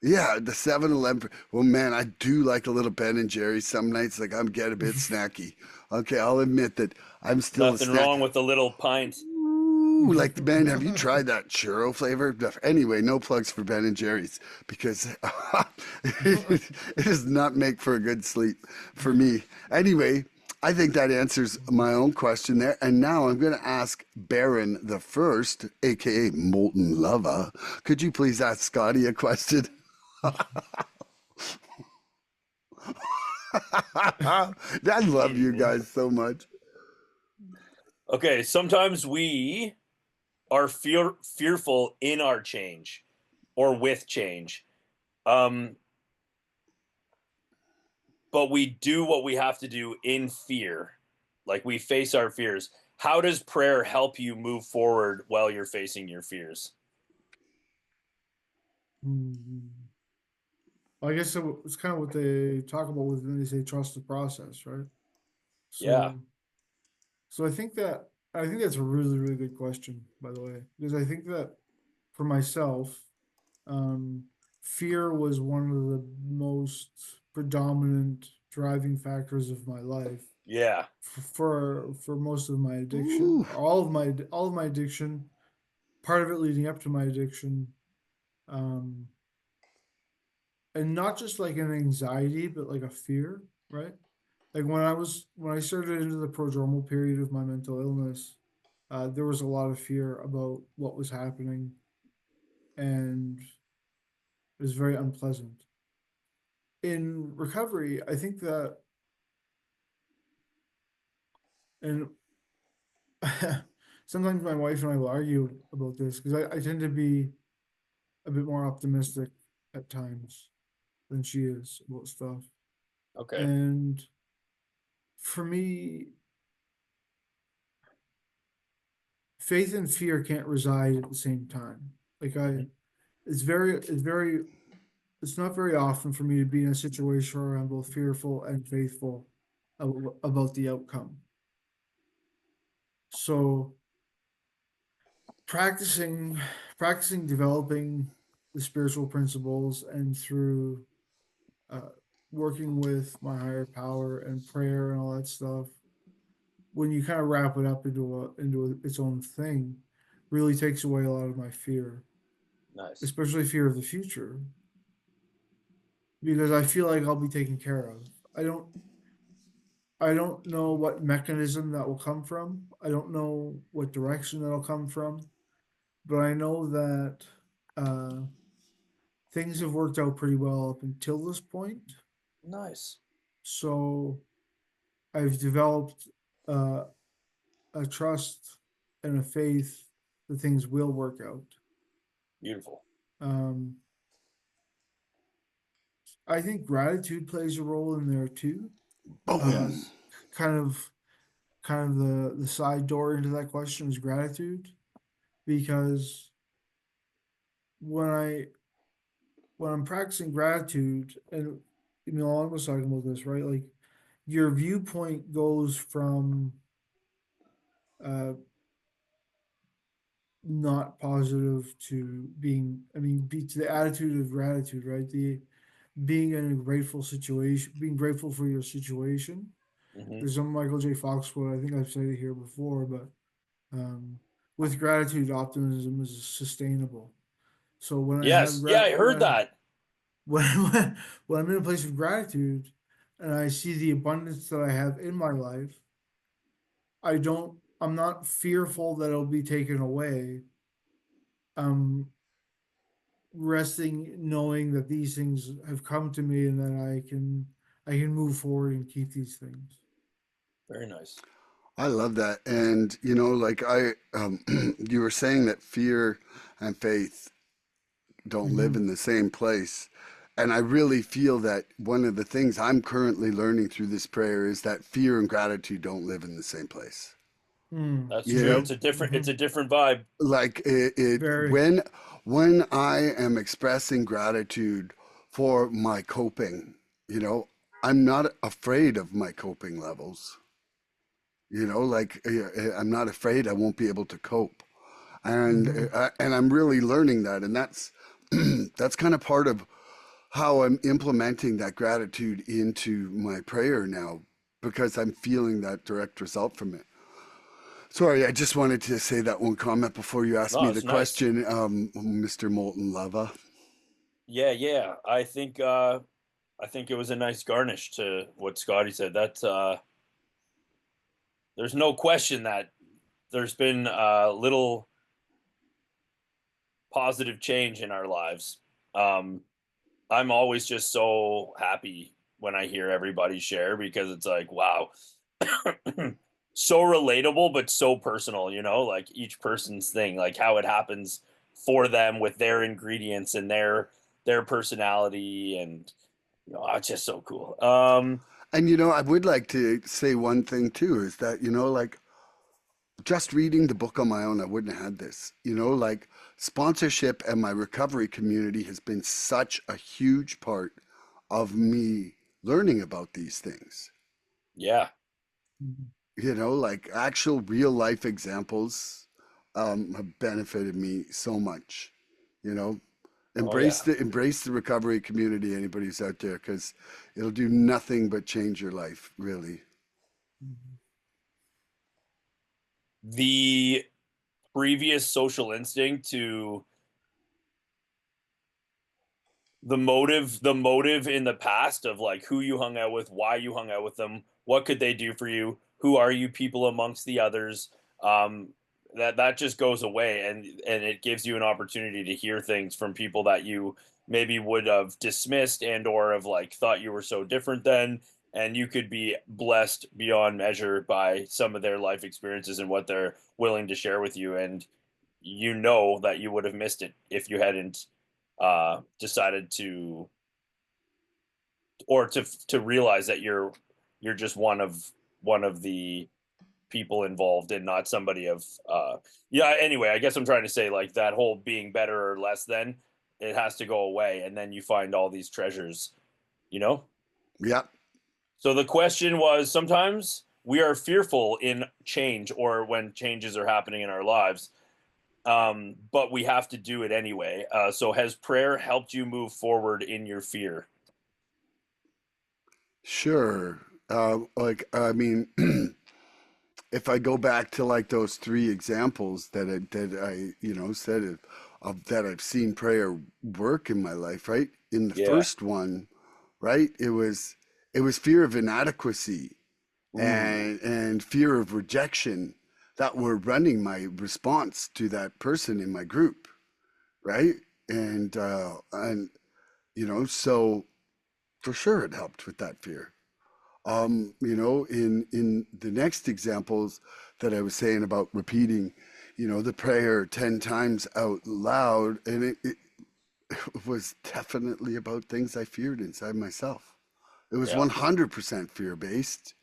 Yeah, the 7-Eleven. Well, man, I do like a little Ben and Jerry's some nights. Like I'm get a bit snacky. Okay, I'll admit that I'm still a Nothing snack. wrong with a little pint. Ooh, like Ben, have you tried that churro flavor? Anyway, no plugs for Ben and Jerry's because it does not make for a good sleep for me. Anyway, I think that answers my own question there. And now I'm going to ask Baron the First, aka Molten Lava. Could you please ask Scotty a question? I love you guys so much. Okay, sometimes we are fearful in our change or with change. Um, but we do what we have to do in fear. Like we face our fears. How does prayer help you move forward while you're facing your fears? Mhm. I guess it's kind of what they talk about when they say trust the process, right? Yeah. So, so I think that's a really, really good question, by the way, because I think that for myself, um, fear was one of the most predominant driving factors of my life Yeah. for most of my addiction, Ooh. all of my addiction, part of it leading up to my addiction, um, and not just like an anxiety, but like a fear, right? Like when I started into the prodromal period of my mental illness, there was a lot of fear about what was happening, and it was very unpleasant. In recovery, I think that, and sometimes my wife and I will argue about this because I tend to be a bit more optimistic at times than she is about stuff. Okay. And for me, faith and fear can't reside at the same time. Like Mhm. it's not very often for me to be in a situation where I'm both fearful and faithful about the outcome. So practicing practicing developing the spiritual principles and through uh, working with my higher power and prayer and all that stuff, when you kind of wrap it up its own thing, really takes away a lot of my fear, Nice. especially fear of the future, because I feel like I'll be taken care of. I don't I don't know what mechanism that will come from. I don't know what direction that'll come from, but I know that uh, things have worked out pretty well up until this point. Nice. So I've developed uh, a trust and a faith that things will work out. Beautiful. Um, I think gratitude plays a role in there too. Uh, Boom. Yes. kind of, kind of the side door into that question is gratitude. because when I when I'm practicing gratitude, and Milan was talking about this, right? Like your viewpoint goes from uh not positive to being, I mean, be to the attitude of gratitude, right? The being in a grateful situation, being grateful for your situation. Hmm. There's some Michael J. Fox quote, I think I've said it here before, but with gratitude, optimism is sustainable. So when I have Yes, yeah, I heard that. when, when I'm in a place of gratitude and I see the abundance that I have in my life, I'm not fearful that it'll be taken away. I'm resting knowing that these things have come to me and that I can move forward and keep these things. Very nice. I love that. And, like you were saying that fear and faith don't live Mm-hmm. in the same place. And I really feel that one of the things I'm currently learning through this prayer is that fear and gratitude don't live in the same place. Mm. That's You true. know, It's a different. Mm-hmm. It's a different vibe. like it Very. when I am expressing gratitude for my coping, I'm not afraid of my coping levels. Like I'm not afraid I won't be able to cope, Mm-hmm. and I'm really learning that, and that's that's kind of part of how I'm implementing that gratitude into my prayer now, because I'm feeling that direct result from it. Sorry, I just wanted to say that one comment before you asked No, me the it's nice. question, Mr. Molten Lava. Yeah, yeah. I think it was a nice garnish to what Scotty said. That there's no question that there's been little positive change in our lives. Um, I'm always just so happy when I hear everybody share because it's like, wow, so relatable, but so personal, like each person's thing, like how it happens for them with their ingredients and their personality and it's just so cool. And I would like to say one thing too is that, like just reading the book on my own, I wouldn't have had this. Like sponsorship and my recovery community has been such a huge part of me learning about these things. Yeah. Like actual real life examples have benefited me so much. You know, Oh yeah. embrace the recovery community. Anybody who's out there, because it'll do nothing but change your life, really. Mm-hmm. The previous social instinct to the motive in the past of like who you hung out with, why you hung out with them, what could they do for you, who are you people amongst the others, um that just goes away, and it gives you an opportunity to hear things from people that you maybe would have dismissed and or have like thought you were so different than, and you could be blessed beyond measure by some of their life experiences and what they're willing to share with you, and that you would have missed it if you hadn't decided to, or to realize that you're just one of the people involved and not somebody of yeah. Anyway, I guess I'm trying to say like that whole being better or less than, it has to go away, and then you find all these treasures, you know. Yeah, So the question was, sometimes we are fearful in change or when changes are happening in our lives, but we have to do it anyway. So has prayer helped you move forward in your fear? sure. Like, I mean, if I go back to like those three examples that I said of that I've seen prayer work in my life, right? In the Yeah. first one, right, it was fear of inadequacy Ooh. and fear of rejection that were running my response to that person in my group, right? And so for sure it helped with that fear. In the next examples that I was saying about repeating, the prayer 10 times out loud, and it was definitely about things I feared inside myself. It was Yeah. 100% fear based,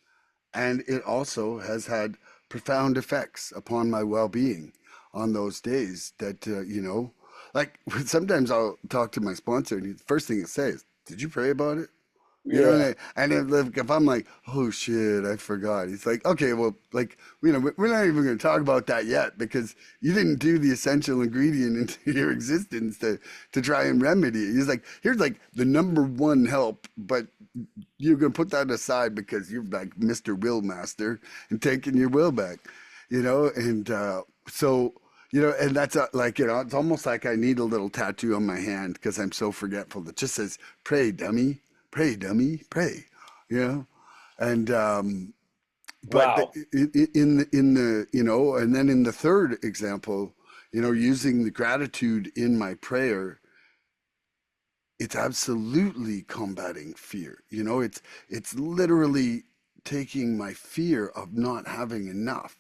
and it also has had profound effects upon my well being. on those days that, like sometimes I'll talk to my sponsor and the first thing he'll say is, did you pray about it? Yeah. And if I'm like, oh shit, I forgot. He's like, okay, well, like, we're not even going to talk about that yet because you didn't do the essential ingredient into your existence to try and remedy it. He's like, here's like the number one help, but you're going to put that aside because you're like Mr. Will Master and taking your will back, and so. And that's like, it's almost like I need a little tattoo on my hand because I'm so forgetful that just says, pray, dummy, pray, dummy, pray, you know? And, but Wow. and then in the third example, using the gratitude in my prayer, it's absolutely combating fear. It's literally taking my fear of not having enough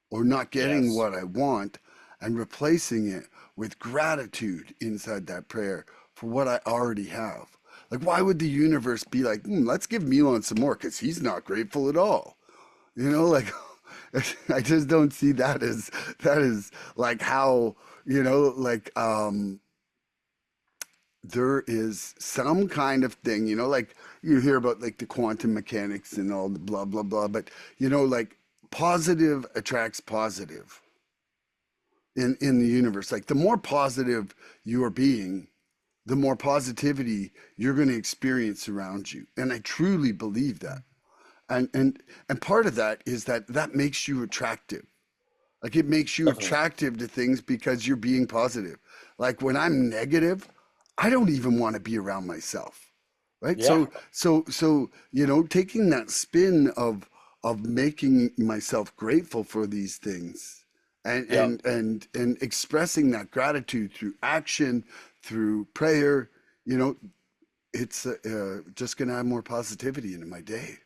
or not getting Yes. what I want and replacing it with gratitude inside that prayer for what I already have. Like, why would the universe be like, let's give Milan some more because he's not grateful at all? Like, I just don't see that is like how, like, there is some kind of thing, like you hear about like the quantum mechanics and all the blah, blah, blah, but, like positive attracts positive in the universe. Like the more positive you are being, the more positivity you're going to experience around you. And I truly believe that. And part of that is that makes you attractive. Like it makes you Definitely. attractive to things because you're being positive. Like when I'm negative, I don't even want to be around myself. Right? Yeah. So taking that spin of making myself grateful for these things and Yep. and expressing that gratitude through action, through prayer, it's just going to add more positivity into my day.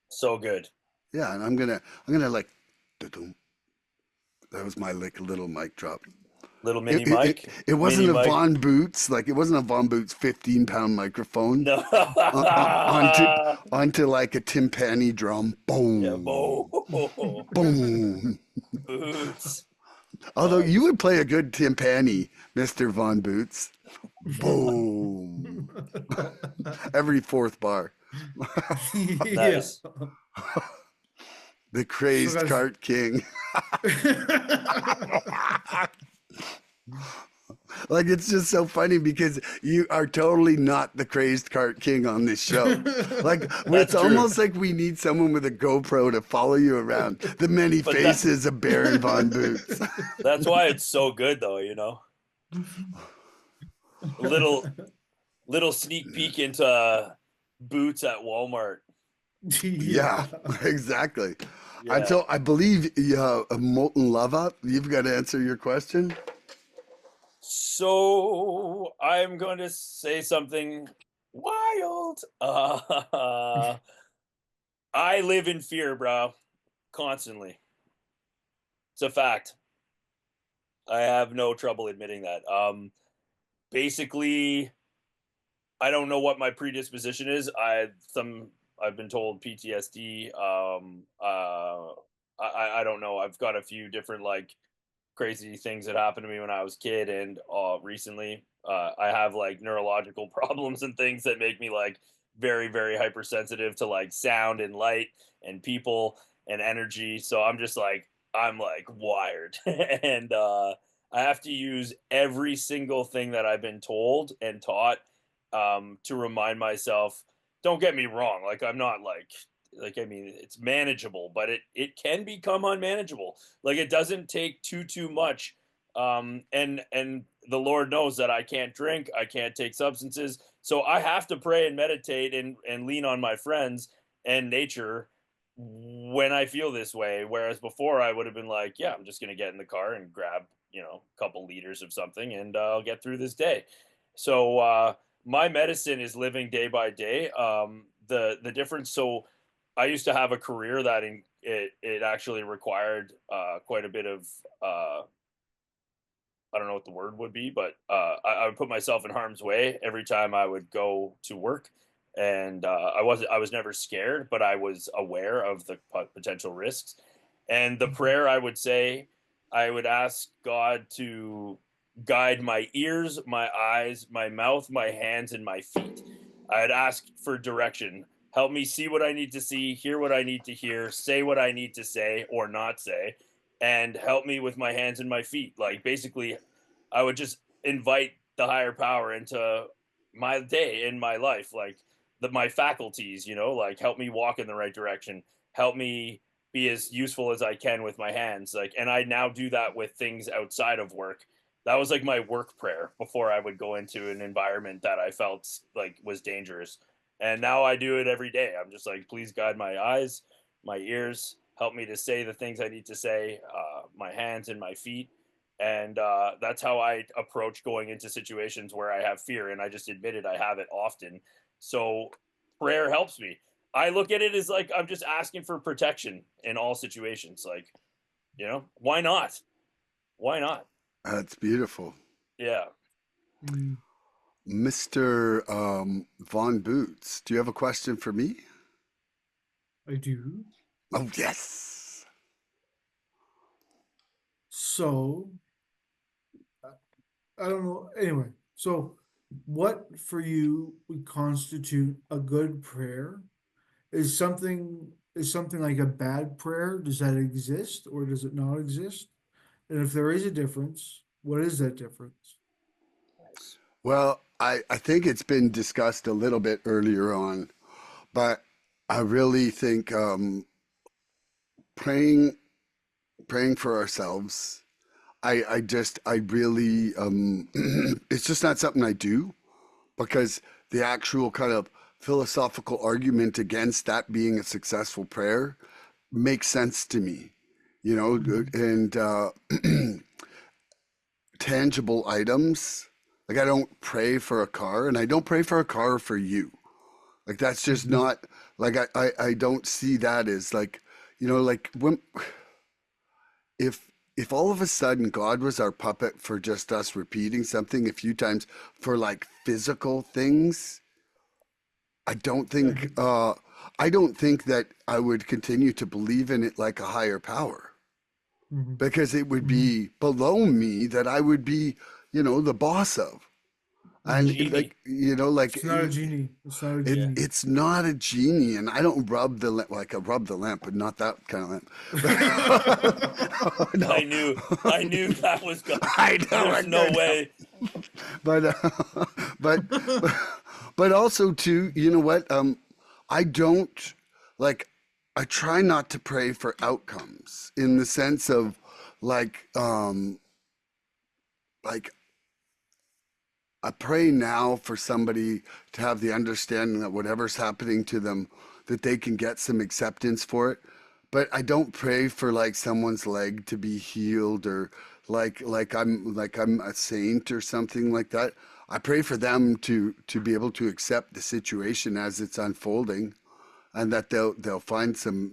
So good. Yeah, and I'm gonna like, da-dum. That was my like little mic drop. Little It, mini it, it, Mike. it Mini wasn't a Mike. Von Boots, like it wasn't a Von Boots 15-pound microphone No. uh, uh, onto onto like a timpani drum. Yeah. Bo. Boom, boom. Boots. Although you Nice. would play a good timpani, Mr. Von Boots. Boom. Every fourth bar. Yeah. Nice. The So crazed guys, cart king. Like it's just so funny because you are totally not the crazed cart king on this show. Like it's That's true. almost like we need someone with a GoPro to follow you around. The many But that faces of Baron von Boots. that's why it's so good though, A little sneak peek into Boots at Walmart. Yeah, Yeah. exactly. And Yeah. so I believe Molten Lava, you've got to answer your question. So I'm going to say something wild. I live in fear, bro, constantly. It's a fact. I have no trouble admitting that. Basically, I don't know what my predisposition is. I've been told PTSD. I don't know. I've got a few different like crazy things that happened to me when I was a kid and recently. I have like neurological problems and things that make me like very very hypersensitive to like sound and light and people and energy. So I'm like wired and I have to use every single thing that I've been told and taught to remind myself. Don't get me wrong, like I'm not like I mean it's manageable, but it can become unmanageable. Like it doesn't take too much. And the Lord knows that I can't drink, I can't take substances, so I have to pray and meditate and lean on my friends and nature when I feel this way. Whereas before I would have been like, yeah, I'm just gonna get in the car and grab a couple liters of something and I'll get through this day. So my medicine is living day by day. The difference. So I used to have a career that it actually required quite a bit of I don't know what the word would be, but I would put myself in harm's way every time I would go to work, and I was never scared, but I was aware of the potential risks. And the prayer, I would say, I would ask God to guide my ears, my eyes, my mouth, my hands, and my feet. I'd ask for direction. Help me see what I need to see, hear what I need to hear, say what I need to say or not say, and help me with my hands and my feet. Like, basically, I would just invite the higher power into my day, in my life, like my faculties, like help me walk in the right direction, help me be as useful as I can with my hands. Like, and I now do that with things outside of work. That was like my work prayer before I would go into an environment that I felt like was dangerous. And now I do it every day. I'm just like, please guide my eyes, my ears, help me to say the things I need to say, my hands and my feet. And that's how I approach going into situations where I have fear. And I just admitted I have it often. So prayer helps me. I look at it as like I'm just asking for protection in all situations. Like, why not? Why not? That's beautiful. Yeah. Mm, Mr. Von Boots, do you have a question for me? I do. Oh, yes. So, I don't know. Anyway, so what for you would constitute a good prayer? Is something like a bad prayer? Does that exist or does it not exist? And if there is a difference, what is that difference? Nice. Well, I think it's been discussed a little bit earlier on, but I really think praying praying for ourselves. I really it's just not something I do because the actual kind of philosophical argument against that being a successful prayer makes sense to me, Mhm. and tangible items. Like I don't pray for a car, and I don't pray for a car for you. Like that's just Mhm. not like I don't see that as like like when if all of a sudden God was our puppet for just us repeating something a few times for like physical things, I don't think Mhm. uh I don't think that I would continue to believe in it like a higher power Mhm. because it would Mhm. be below me that I would be, the boss of. And Mhm. Genie. like, like It's not a genie. It's not a Yeah. genie. it's not a genie, and I don't rub the lamp like I rub the lamp, but not that kind of lamp. I No, knew I knew that was going. I know, I There's no know. way. But but but also too, you know what? I don't like. I try not to pray for outcomes in the sense of like like I pray now for somebody to have the understanding that whatever's happening to them, that they can get some acceptance for it. But I don't pray for like someone's leg to be healed or like I'm a saint or something like that. I pray for them to be able to accept the situation as it's unfolding, and that they'll find some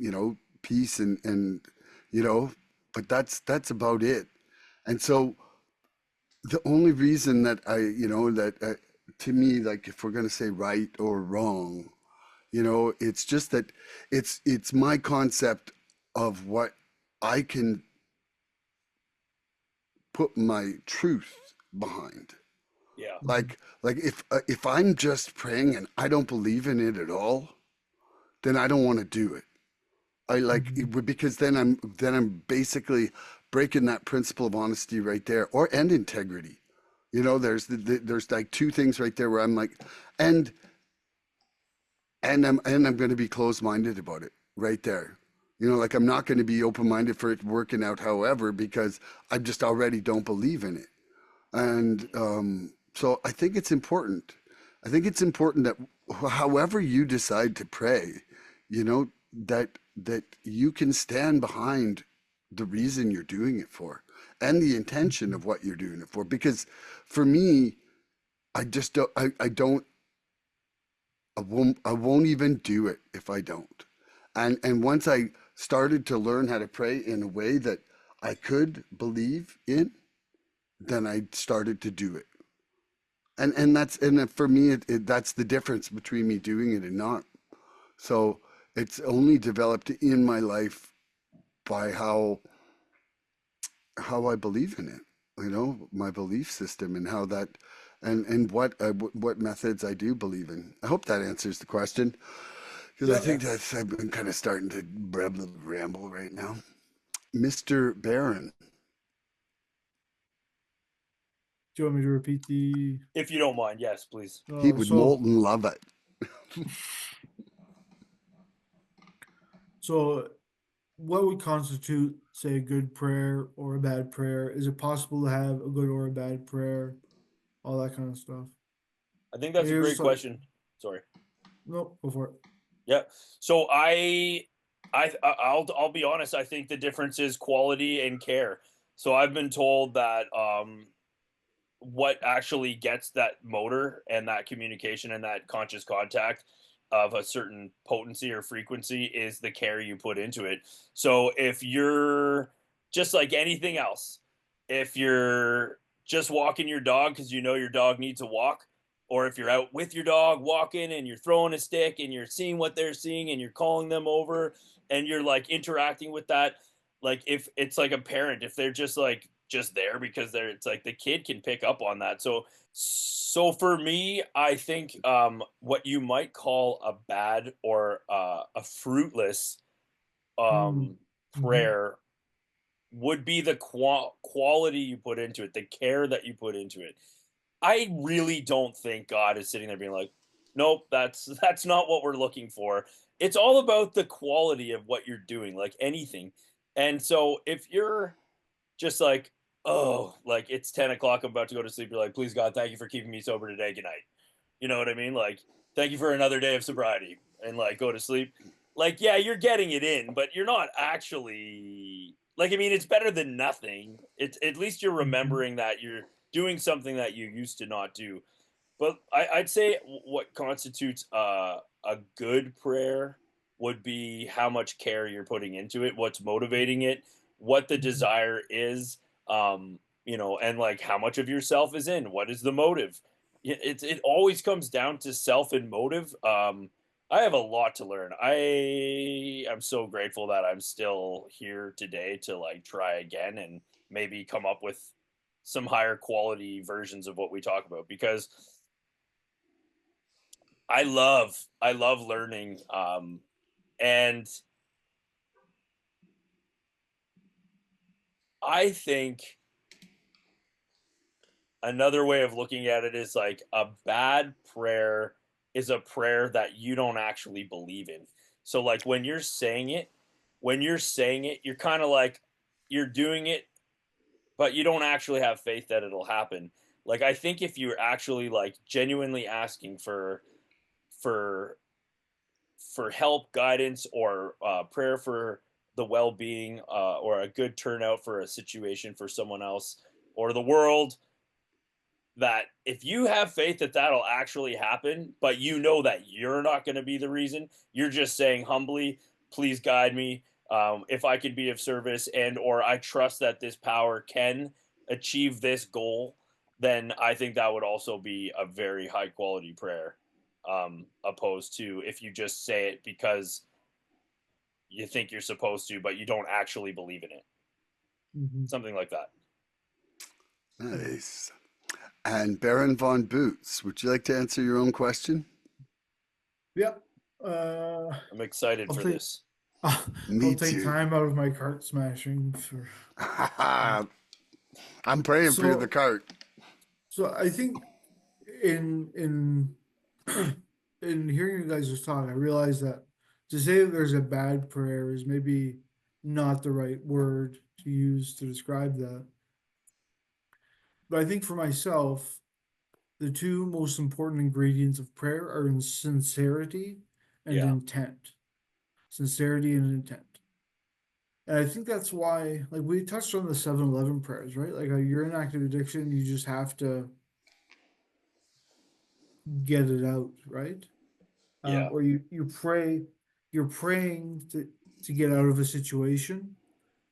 peace and you know. But that's about it. And so the only reason that to me, like if we're going to say right or wrong, it's just that it's my concept of what I can put my truth behind. Yeah. Mhm. Like if I'm just praying and I don't believe in it at all, then I don't want to do it. I like Mhm. it because then I'm basically breaking that principle of honesty right there, or and integrity. There's like two things right there where I'm like, and I'm going to be closed minded about it right there. Like I'm not going to be open minded for it working out, however, because I just already don't believe in it. And so I think it's important. I think it's important that however you decide to pray, that you can stand behind the reason you're doing it for and the intention Mhm. of what you're doing it for. Because for me, I just don't. I don't. I won't even do it if I don't. And once I started to learn how to pray in a way that I could believe in, then I started to do it. And for me, that's the difference between me doing it and not. So it's only developed in my life by how I believe in it. You know, my belief system and how that and what methods I do believe in. I hope that answers the question because I Yeah. think that's I've been kind of starting to ramble right now. Mr. Barron, Do you want me to repeat the? If you don't mind, yes, please. he would So molten love it. so what would constitute, say, a good prayer or a bad prayer? Is it possible to have a good or a bad prayer? All that kind of stuff. I think And that's a here's great like, question. Sorry. nope, go for it. Yeah. So I'll be honest. I think the difference is quality and care. So I've been told that what actually gets that motor and that communication and that conscious contact of a certain potency or frequency is the care you put into it. So if you're just like anything else, if you're just walking your dog because you know your dog needs a walk, or if you're out with your dog walking and you're throwing a stick and you're seeing what they're seeing and you're calling them over and you're like interacting with that, like if it's like a parent, if they're just there because they're it's like the kid can pick up on that. So for me, I think what you might call a bad or a fruitless Mm. um Mm-hmm. prayer would be the quality you put into it, the care that you put into it. I really don't think God is sitting there being like, nope, that's not what we're looking for. It's all about the quality of what you're doing, like anything. And so if you're just like, oh, like it's 10 o'clock, I'm about to go to sleep. You're like, please God, thank you for keeping me sober today. Good night. You know what I mean? Like, thank you for another day of sobriety and like go to sleep. Like, yeah, you're getting it in, but you're not actually like, I mean, it's better than nothing. It's at least you're Mm-hmm. remembering that you're doing something that you used to not do. But I'd say what constitutes a good prayer would be how much care you're putting into it, what's motivating it, what the Mm-hmm. desire is, and like how much of yourself is in. What is the motive? It always comes down to self and motive. I have a lot to learn. I am so grateful that I'm still here today to like try again and maybe come up with some higher quality versions of what we talk about because I love learning and I think another way of looking at it is like a bad prayer is a prayer that you don't actually believe in. So like when you're saying it, you're kind of like you're doing it, but you don't actually have faith that it'll happen. Like I think if you're actually like genuinely asking for for help, guidance, or prayer for the well-being, or a good turnout for a situation for someone else or the world, that if you have faith that that'll actually happen, but you know that you're not going to be the reason, you're just saying humbly, please guide me. If I could be of service and or I trust that this power can achieve this goal, then I think that would also be a very high quality prayer, opposed to if you just say it because you think you're supposed to, but you don't actually believe in it. Mm-hmm. Something like that. Nice. And Baron von Boots, would you like to answer your own question? Yep. Uh, I'm excited I'll for take this. Me I'll take too. time out of my cart smashing for. I'm praying for the So cart. so I think in in hearing you guys just talk, I realized that to say that there's a bad prayer is maybe not the right word to use to describe that. But I think for myself, the two most important ingredients of prayer are in sincerity and Yeah. intent. Sincerity and intent. And I think that's why, like we touched on the 7-Eleven prayers, right? Like you're in active addiction, you just have to get it out, right? Yeah. Or you pray, you're praying to get out of a situation,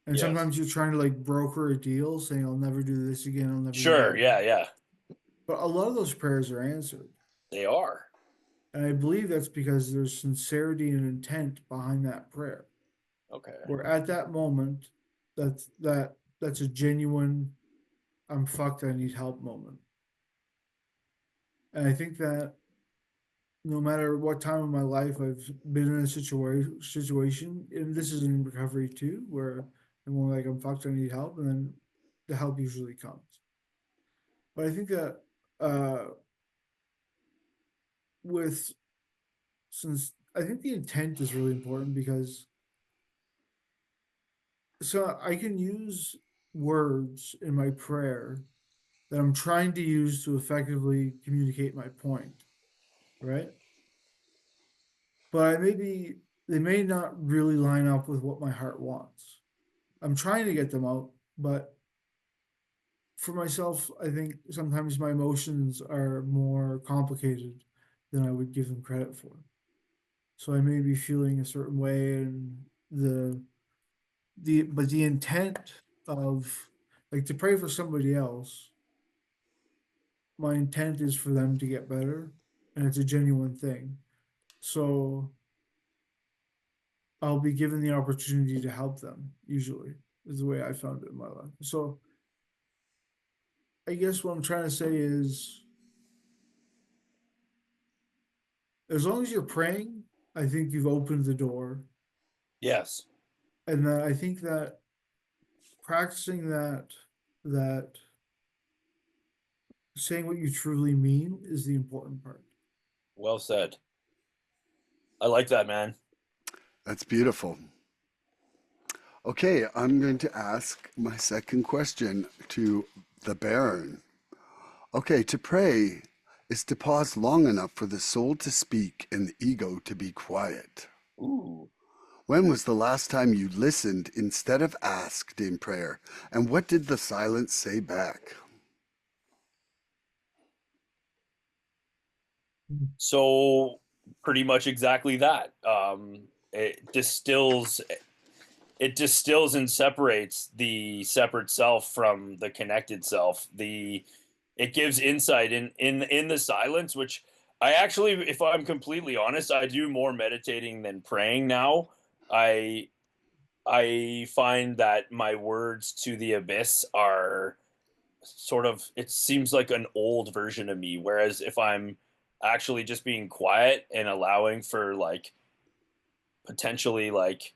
and Yes. sometimes you're trying to like broker a deal, saying I'll never do this again, I'll never do that Sure. Yeah. again. Yeah. But a lot of those prayers are answered, They are. and I believe that's because there's sincerity and intent behind that prayer. Okay. Where at that moment, that's a genuine I'm fucked, I need help moment. And I think that no matter what time of my life I've been in a situation, and this is in recovery too, where I'm more like I'm fucked, I need help, and then the help usually comes. But I think that uh with since I think the intent is really important because so I can use words in my prayer that I'm trying to use to effectively communicate my point, right? But maybe they may not really line up with what my heart wants. I'm trying to get them out, but for myself, I think sometimes my emotions are more complicated than I would give them credit for. So I may be feeling a certain way, and the intent of like to pray for somebody else, my intent is for them to get better, and it's a genuine thing. So I'll be given the opportunity to help them, usually, is the way I found it in my life. So I guess what I'm trying to say is as long as you're praying, I think you've opened the door. Yes. And that I think that practicing that saying what you truly mean is the important part. Well said. I like that, man. That's beautiful. Okay, I'm going to ask my second question to the Baron. Okay, to pray is to pause long enough for the soul to speak and the ego to be quiet. Ooh. When was the last time you listened instead of asked in prayer? And what did the silence say back? So pretty much exactly that. It distills and separates the separate self from the connected self. It gives insight in the silence, which I actually, if I'm completely honest, I do more meditating than praying now. I I find that my words to the abyss are sort of, it seems like an old version of me, whereas if I'm actually just being quiet and allowing for like potentially like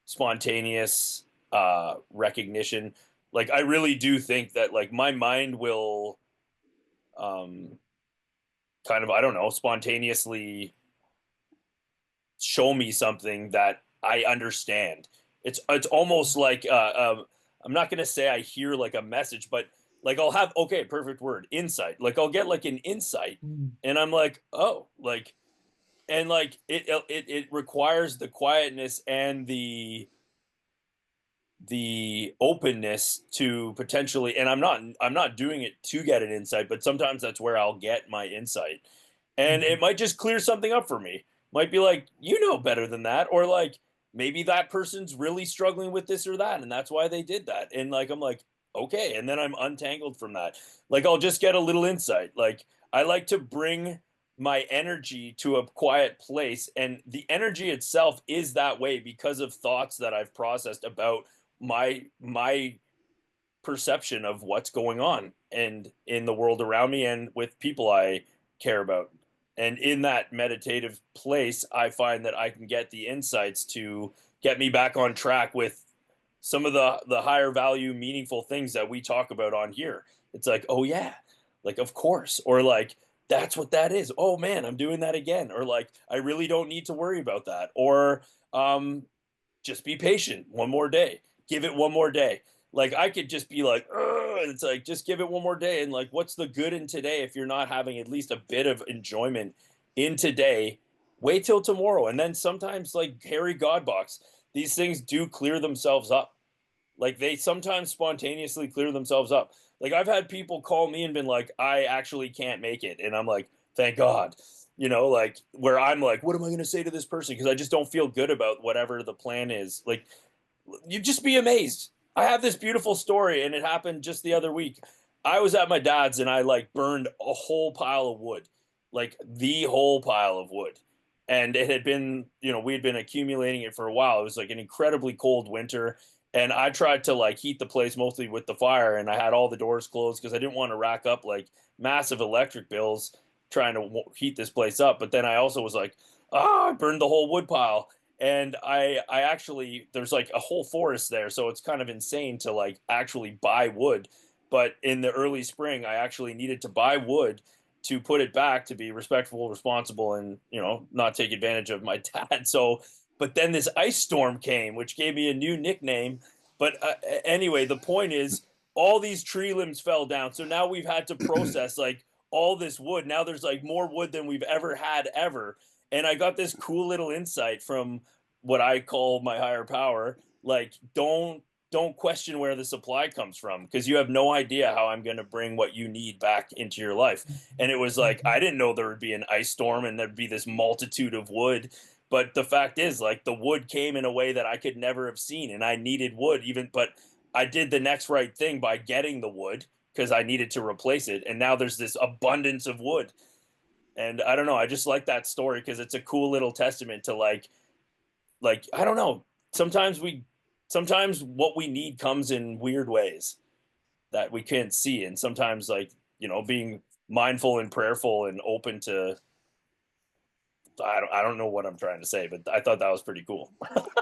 spontaneous recognition, like I really do think that like my mind will um kind of, I don't know, spontaneously show me something that I understand. It's almost like I'm not gonna say I hear like a message, but like I'll have, okay, perfect word, insight. Like I'll get like an insight, Mm. and I'm like, oh, like, and like it requires the quietness and the openness to potentially, and I'm not doing it to get an insight, but sometimes that's where I'll get my insight, and Mhm. it might just clear something up for me. Might be like, you know better than that, or like maybe that person's really struggling with this or that and that's why they did that, and like I'm like, okay, and then I'm untangled from that. Like I'll just get a little insight. Like I like to bring my energy to a quiet place, and the energy itself is that way because of thoughts that I've processed about my perception of what's going on and in the world around me and with people I care about. And in that meditative place, I find that I can get the insights to get me back on track with some of the higher value meaningful things that we talk about on here. It's like, oh yeah, like of course, or like that's what that is. Oh man, I'm doing that again, or like I really don't need to worry about that, or um just be patient one more day, give it one more day. Like I could just be like, "Ugh," it's like just give it one more day, and like what's the good in today if you're not having at least a bit of enjoyment in today? Wait till tomorrow. And then sometimes, like Harry Godbox, these things do clear themselves up. Like they sometimes spontaneously clear themselves up. Like I've had people call me and been like, I actually can't make it, and I'm like, thank God. Like where I'm like, what am I going to say to this person? Because I just don't feel good about whatever the plan is. Like, you just be amazed. I have this beautiful story, and it happened just the other week. I was at my dad's, and I like burned a whole pile of wood, like the whole pile of wood. and it had been, we had been accumulating it for a while. It was like an incredibly cold winter, and I tried to like heat the place mostly with the fire, and I had all the doors closed because I didn't want to rack up like massive electric bills trying to heat this place up. But then I also was like, I burned the whole wood pile. And I actually, there's like a whole forest there, so it's kind of insane to like actually buy wood. But in the early spring, I actually needed to buy wood to put it back, to be respectful, responsible, and not take advantage of my dad. So, but then this ice storm came, which gave me a new nickname. But anyway, the point is, all these tree limbs fell down. So now we've had to process like all this wood. Now there's like more wood than we've ever had ever. And I got this cool little insight from what I call my higher power. Like, don't question where the supply comes from, because you have no idea how I'm going to bring what you need back into your life. And it was like, I didn't know there would be an ice storm and there'd be this multitude of wood. But the fact is, like, the wood came in a way that I could never have seen, and I needed wood even. But I did the next right thing by getting the wood because I needed to replace it. And now there's this abundance of wood. And I don't know, I just like that story because it's a cool little testament to like I don't know. Sometimes what we need comes in weird ways that we can't see, and sometimes like being mindful and prayerful and open to. I don't know what I'm trying to say, but I thought that was pretty cool.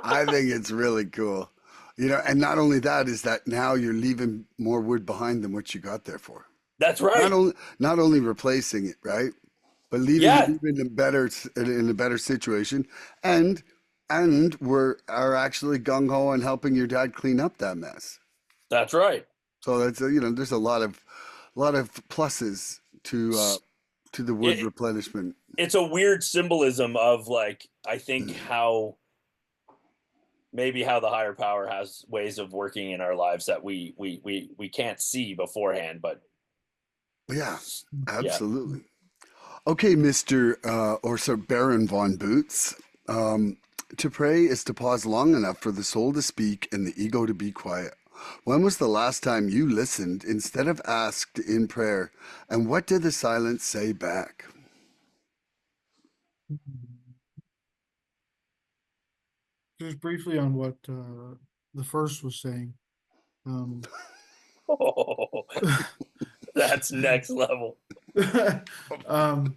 I think it's really cool. And not only that is that now you're leaving more wood behind than what you got there for. That's Not right. only not only replacing it, right? But leaving it Yeah, even in a better situation, and we're are actually gung ho on helping your dad clean up that mess. that's right. So that's there's a lot of pluses to the wood It, replenishment. it's a weird symbolism of like, I think, how maybe how the higher power has ways of working in our lives that we can't see beforehand, but Yeah, yeah. absolutely. Okay, Mister or Sir Baron von Boots. To pray is to pause long enough for the soul to speak and the ego to be quiet. When was the last time you listened instead of asked in prayer? And what did the silence say back? Just briefly on what the first was saying. Um, Oh, that's next level. um,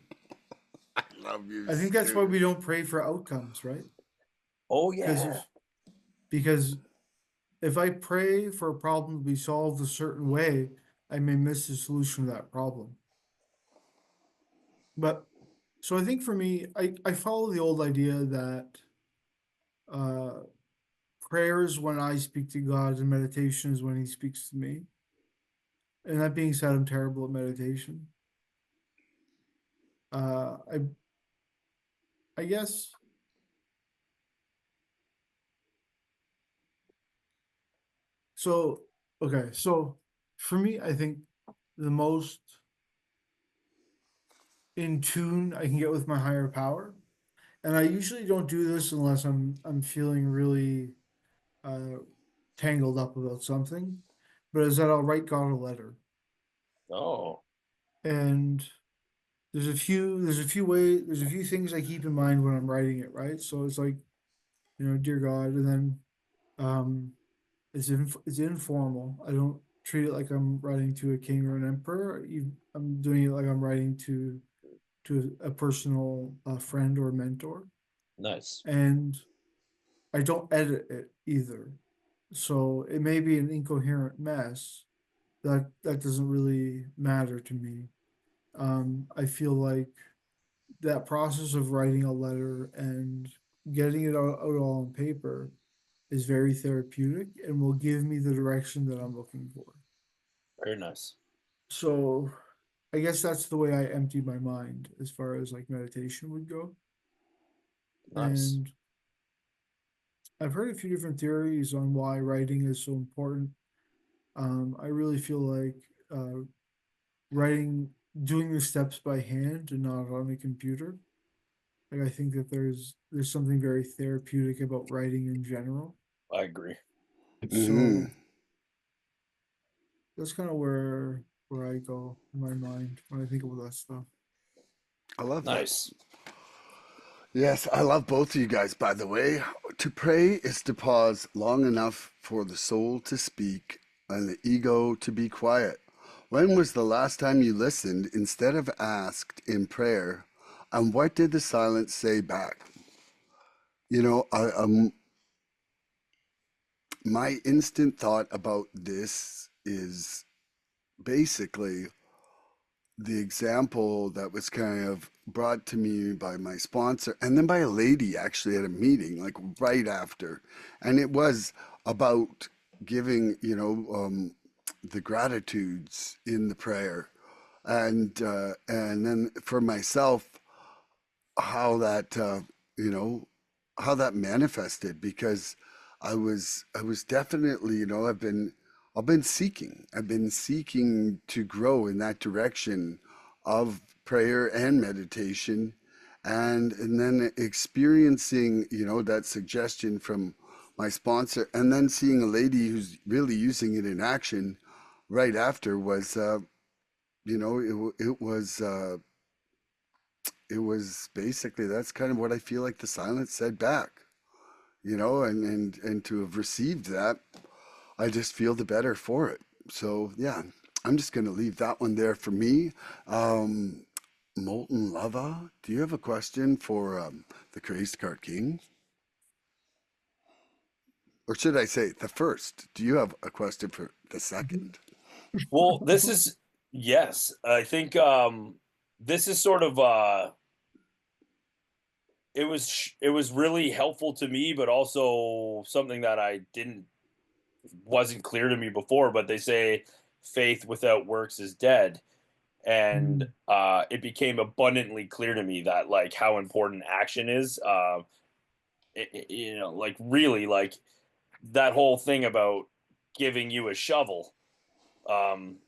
I love you, I think that's why Stu. we don't pray for outcomes, right? Oh Because yeah. if I pray for a problem to be solved a certain way, I may miss the solution to that problem. But so I think for me, I follow the old idea that uh, prayers when I speak to God and meditation is when He speaks to me. And that being said, I'm terrible at meditation. Uh, I I guess so. Okay, so for me, I think the most in tune I can get with my higher power, and I usually don't do this unless I'm feeling really uh, tangled up about something. But is that I'll write God a letter, Oh, and there's a few things I keep in mind when I'm writing it, right? So it's like, dear God, and then um, it's informal. I don't treat it like I'm writing to a king or an emperor. I'm doing it like I'm writing to a personal friend or mentor, nice. and I don't edit it either. So it may be an incoherent mess. That doesn't really matter to me. I feel like that process of writing a letter and getting it out all on paper is very therapeutic and will give me the direction that I'm looking for. Very nice. So I guess that's the way I empty my mind as far as like meditation would go. Nice. And I've heard a few different theories on why writing is so important. I really feel like uh, writing, doing the steps by hand and not on a computer. Like I think that there's something very therapeutic about writing in general. I agree. So that's kind of where I go in my mind when I think about that stuff. I love that. Nice. Yes, I love both of you guys, by the way. To pray is to pause long enough for the soul to speak and the ego to be quiet. When was the last time you listened instead of asked in prayer? And what did the silence say back? You know, my instant thought about this is basically the example that was kind of brought to me by my sponsor and then by a lady actually at a meeting, like right after. And it was about giving, the gratitudes in the prayer. And then for myself, how that, you know, how that manifested because I was definitely, I've been seeking to grow in that direction of prayer and meditation and then experiencing, that suggestion from my sponsor and then seeing a lady who's really using it in action right after was it was basically that's kind of what I feel like the silence said back, and to have received that, I just feel the better for it. So yeah, I'm just going to leave that one there for me. Um, Molten Lava, do you have a question for the Crazed Cart King? Or should I say the first? Do you have a question for the second? Well, this is yes. I think this is sort of it was really helpful to me, but also something that I didn't wasn't clear to me before. But they say faith without works is dead, and Mm. it became abundantly clear to me that like how important action is. Like really, like that whole thing about giving you a shovel. Um,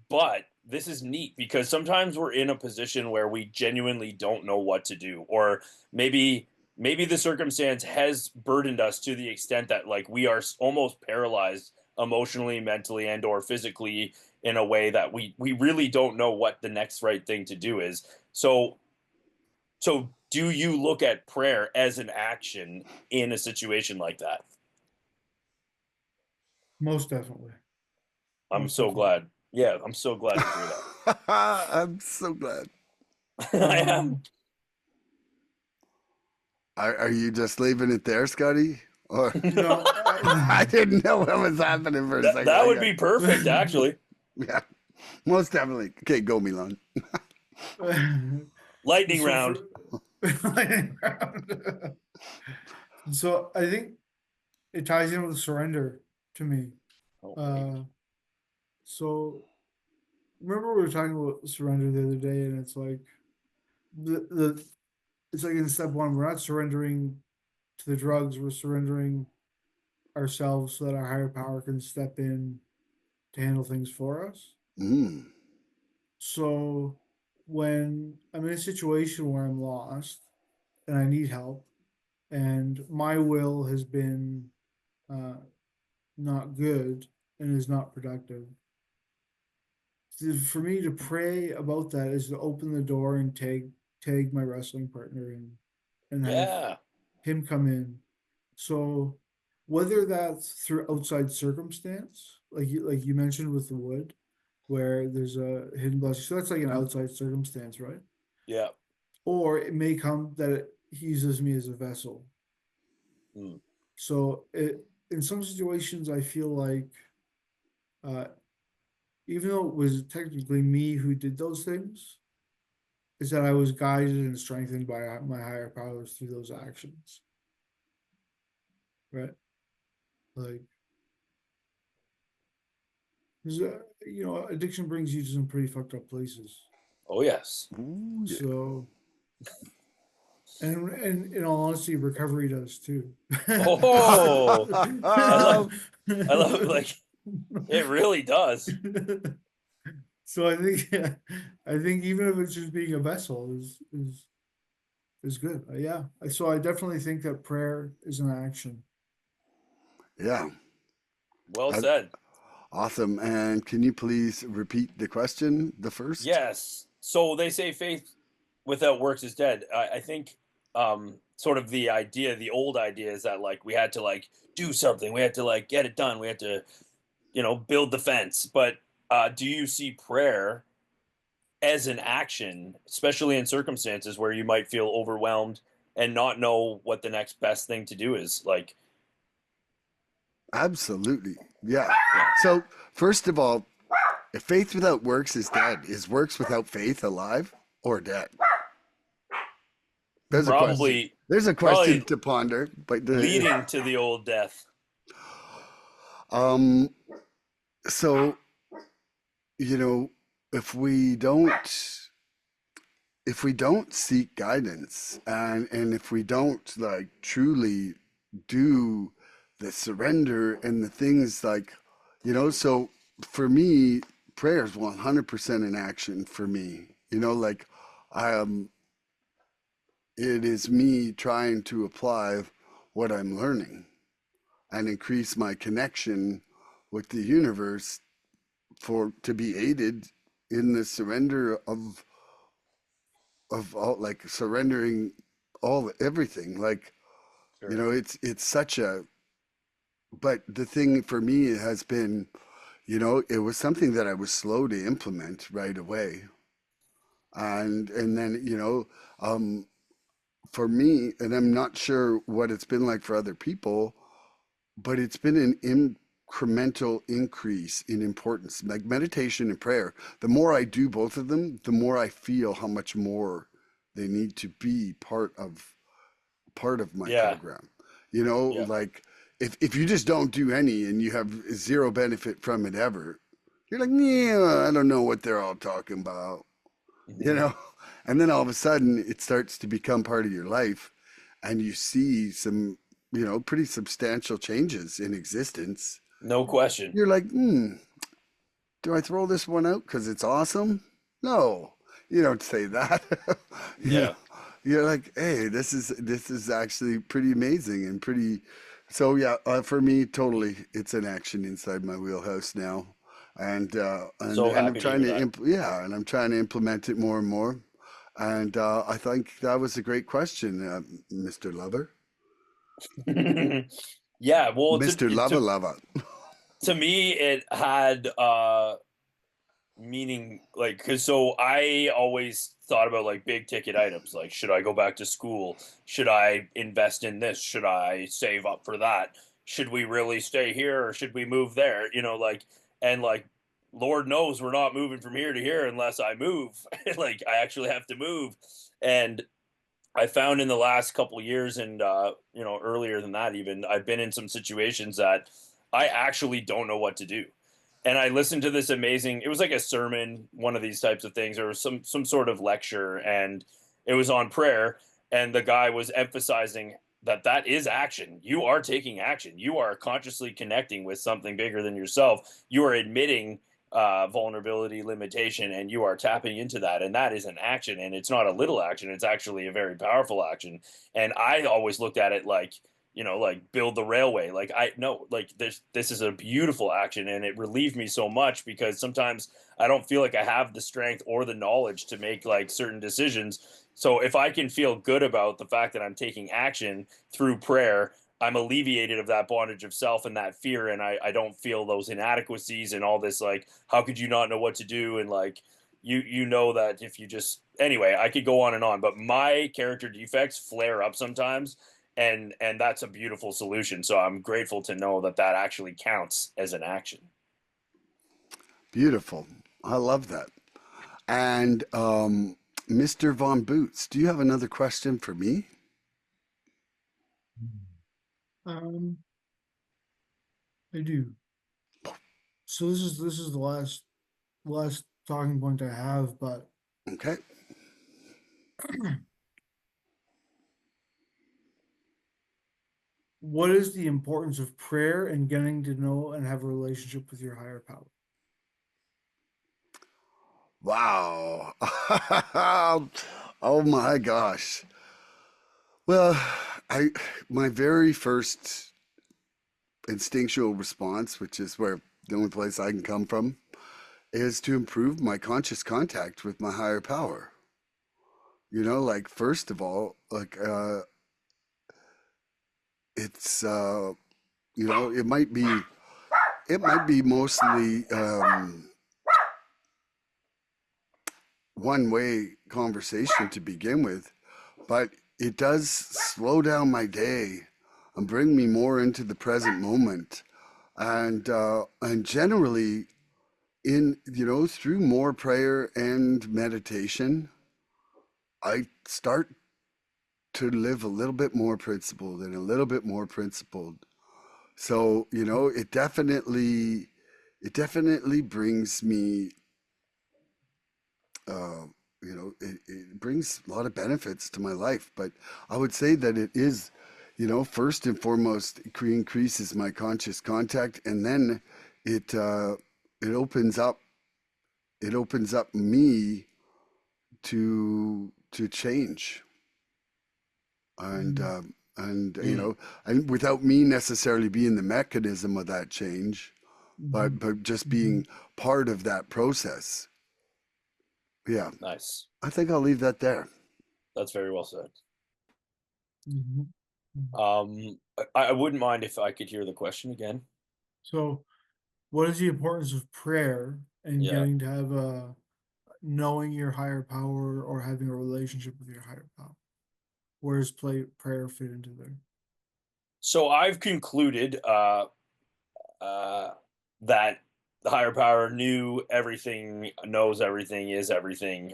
But this is neat because sometimes we're in a position where we genuinely don't know what to do, or maybe the circumstance has burdened us to the extent that like we are almost paralyzed emotionally, mentally, and or physically in a way that we really don't know what the next right thing to do is. So do you look at prayer as an action in a situation like that? Most definitely. I'm Most so definitely. glad. Yeah, I'm so glad to hear I'm so glad. that. I am. Um, Are you just leaving it there, Scotty? Or you know, I didn't know what was happening for a second. That would be perfect, actually. Yeah, most definitely. Okay, go Milan. Lightning so for round. so I think it ties in with surrender to me. Oh, great. Uh, so remember we were talking about surrender the other day, and it's like the it's like in step one, we're not surrendering to the drugs, we're surrendering ourselves so that our higher power can step in to handle things for us. Mm. So when I'm in a situation where I'm lost and I need help, and my will has been uh, not good and is not productive, for me to pray about that is to open the door and tag my wrestling partner in and have Yeah. him come in. So whether that's through outside circumstance, like you mentioned with the wood, where there's a hidden blessing, so that's like an outside circumstance, right? Yeah. Or it may come that he uses me as a vessel. Mm. So it in some situations I feel like uh, even though it was technically me who did those things, is that I was guided and strengthened by my higher powers through those actions, right? Like, 'cause, addiction brings you to some pretty fucked up places. Oh, yes. Ooh, yeah. So, and in all honesty, recovery does too. Oh, I love like it really does. So I think I think even if it's just being a vessel is good. Yeah. So I definitely think that prayer is an action. Yeah. Well Uh, said. awesome. And can you please repeat the question, the first? Yes. So they say faith without works is dead. I think sort of the old idea is that like we had to like do something, we had to like get it done, we had to, build the fence. But do you see prayer as an action, especially in circumstances where you might feel overwhelmed and not know what the next best thing to do is? Like, Absolutely. Yeah. yeah, So, first of all, if faith without works is dead, is works without faith alive or dead? There's a question. probably, There's a question probably to ponder. But leading to the old death. um, so you know, if we don't seek guidance, and if we don't like truly do the surrender and the things like, so for me, prayer is 100% in action for me. Like I it is me trying to apply what I'm learning and increase my connection with the universe for to be aided in the surrender of all, like surrendering all everything, like, Sure. it's such a, but the thing for me has been, it was something that I was slow to implement right away. And then, um for me, and I'm not sure what it's been like for other people, but it's been an incremental increase in importance. Like meditation and prayer, the more I do both of them, the more I feel how much more they need to be part of my Yeah. program. Yeah. Like if you just don't do any and you have zero benefit from it ever, you're like, yeah, I don't know what they're all talking about, you Mhm. know? And then all of a sudden it starts to become part of your life and you see some, pretty substantial changes in existence. No question. You're like, do I throw this one out because it's awesome? No, you don't say that. you know, Yeah. you're like, hey, this is actually pretty amazing and pretty. So yeah, for me, totally, it's an action inside my wheelhouse now, and So I'm happy to trying hear to that. yeah, and I'm trying to implement it more and more. And I think that was a great question, Mr. Lover, Yeah, well, Mr. Lover Lover. to me, it had meaning, like, because so I always thought about like big ticket items, like should I go back to school? Should I invest in this? Should I save up for that? Should we really stay here or should we move there? Like, and like, Lord knows we're not moving from here to here unless I move. Like, I actually have to move. And I found in the last couple years, and earlier than that even, I've been in some situations that I actually don't know what to do. And I listened to this amazing, it was like a sermon, one of these types of things, or some sort of lecture, and it was on prayer, and the guy was emphasizing that that is action. You are taking action. You are consciously connecting with something bigger than yourself. You are admitting vulnerability, limitation, and you are tapping into that. And that is an action. And it's not a little action, it's actually a very powerful action. And I always looked at it like, like build the railway. Like, I know, like, this is a beautiful action, and it relieved me so much because sometimes I don't feel like I have the strength or the knowledge to make like certain decisions. So if I can feel good about the fact that I'm taking action through prayer, I'm alleviated of that bondage of self and that fear, and I don't feel those inadequacies and all this like, how could you not know what to do? And like, you know that if you just, anyway, I could go on and on, but my character defects flare up sometimes, and that's a beautiful solution. So I'm grateful to know that that actually counts as an action. Beautiful. I love that. And Mr. Von Boots, do you have another question for me? Um, I do. So this is the last talking point I have, but Okay. what is the importance of prayer and getting to know and have a relationship with your higher power? Wow. Oh my gosh. Well, I my very first instinctual response, which is where the only place I can come from, is to improve my conscious contact with my higher power. like first of all, like it's it might be mostly one way conversation to begin with, but it does slow down my day and bring me more into the present moment. And generally, in through more prayer and meditation, I start to live a little bit more principled and a little bit more principled. So, it definitely brings me, uh, it brings a lot of benefits to my life. But I would say that it is, first and foremost, it increases my conscious contact, and then it it opens up me to change, and Mm, um, and Mm. and without me necessarily being the mechanism of that change, but mhm, just mhm, being part of that process. Yeah, Nice. I think I'll leave that there. That's very well said. mhm, mhm. I wouldn't mind if I could hear the question again. So, what is the importance of prayer and Yeah. getting to have a knowing your higher power or having a relationship with your higher power? Where does prayer fit into there? So I've concluded uh, that the higher power knew everything, knows everything, is everything,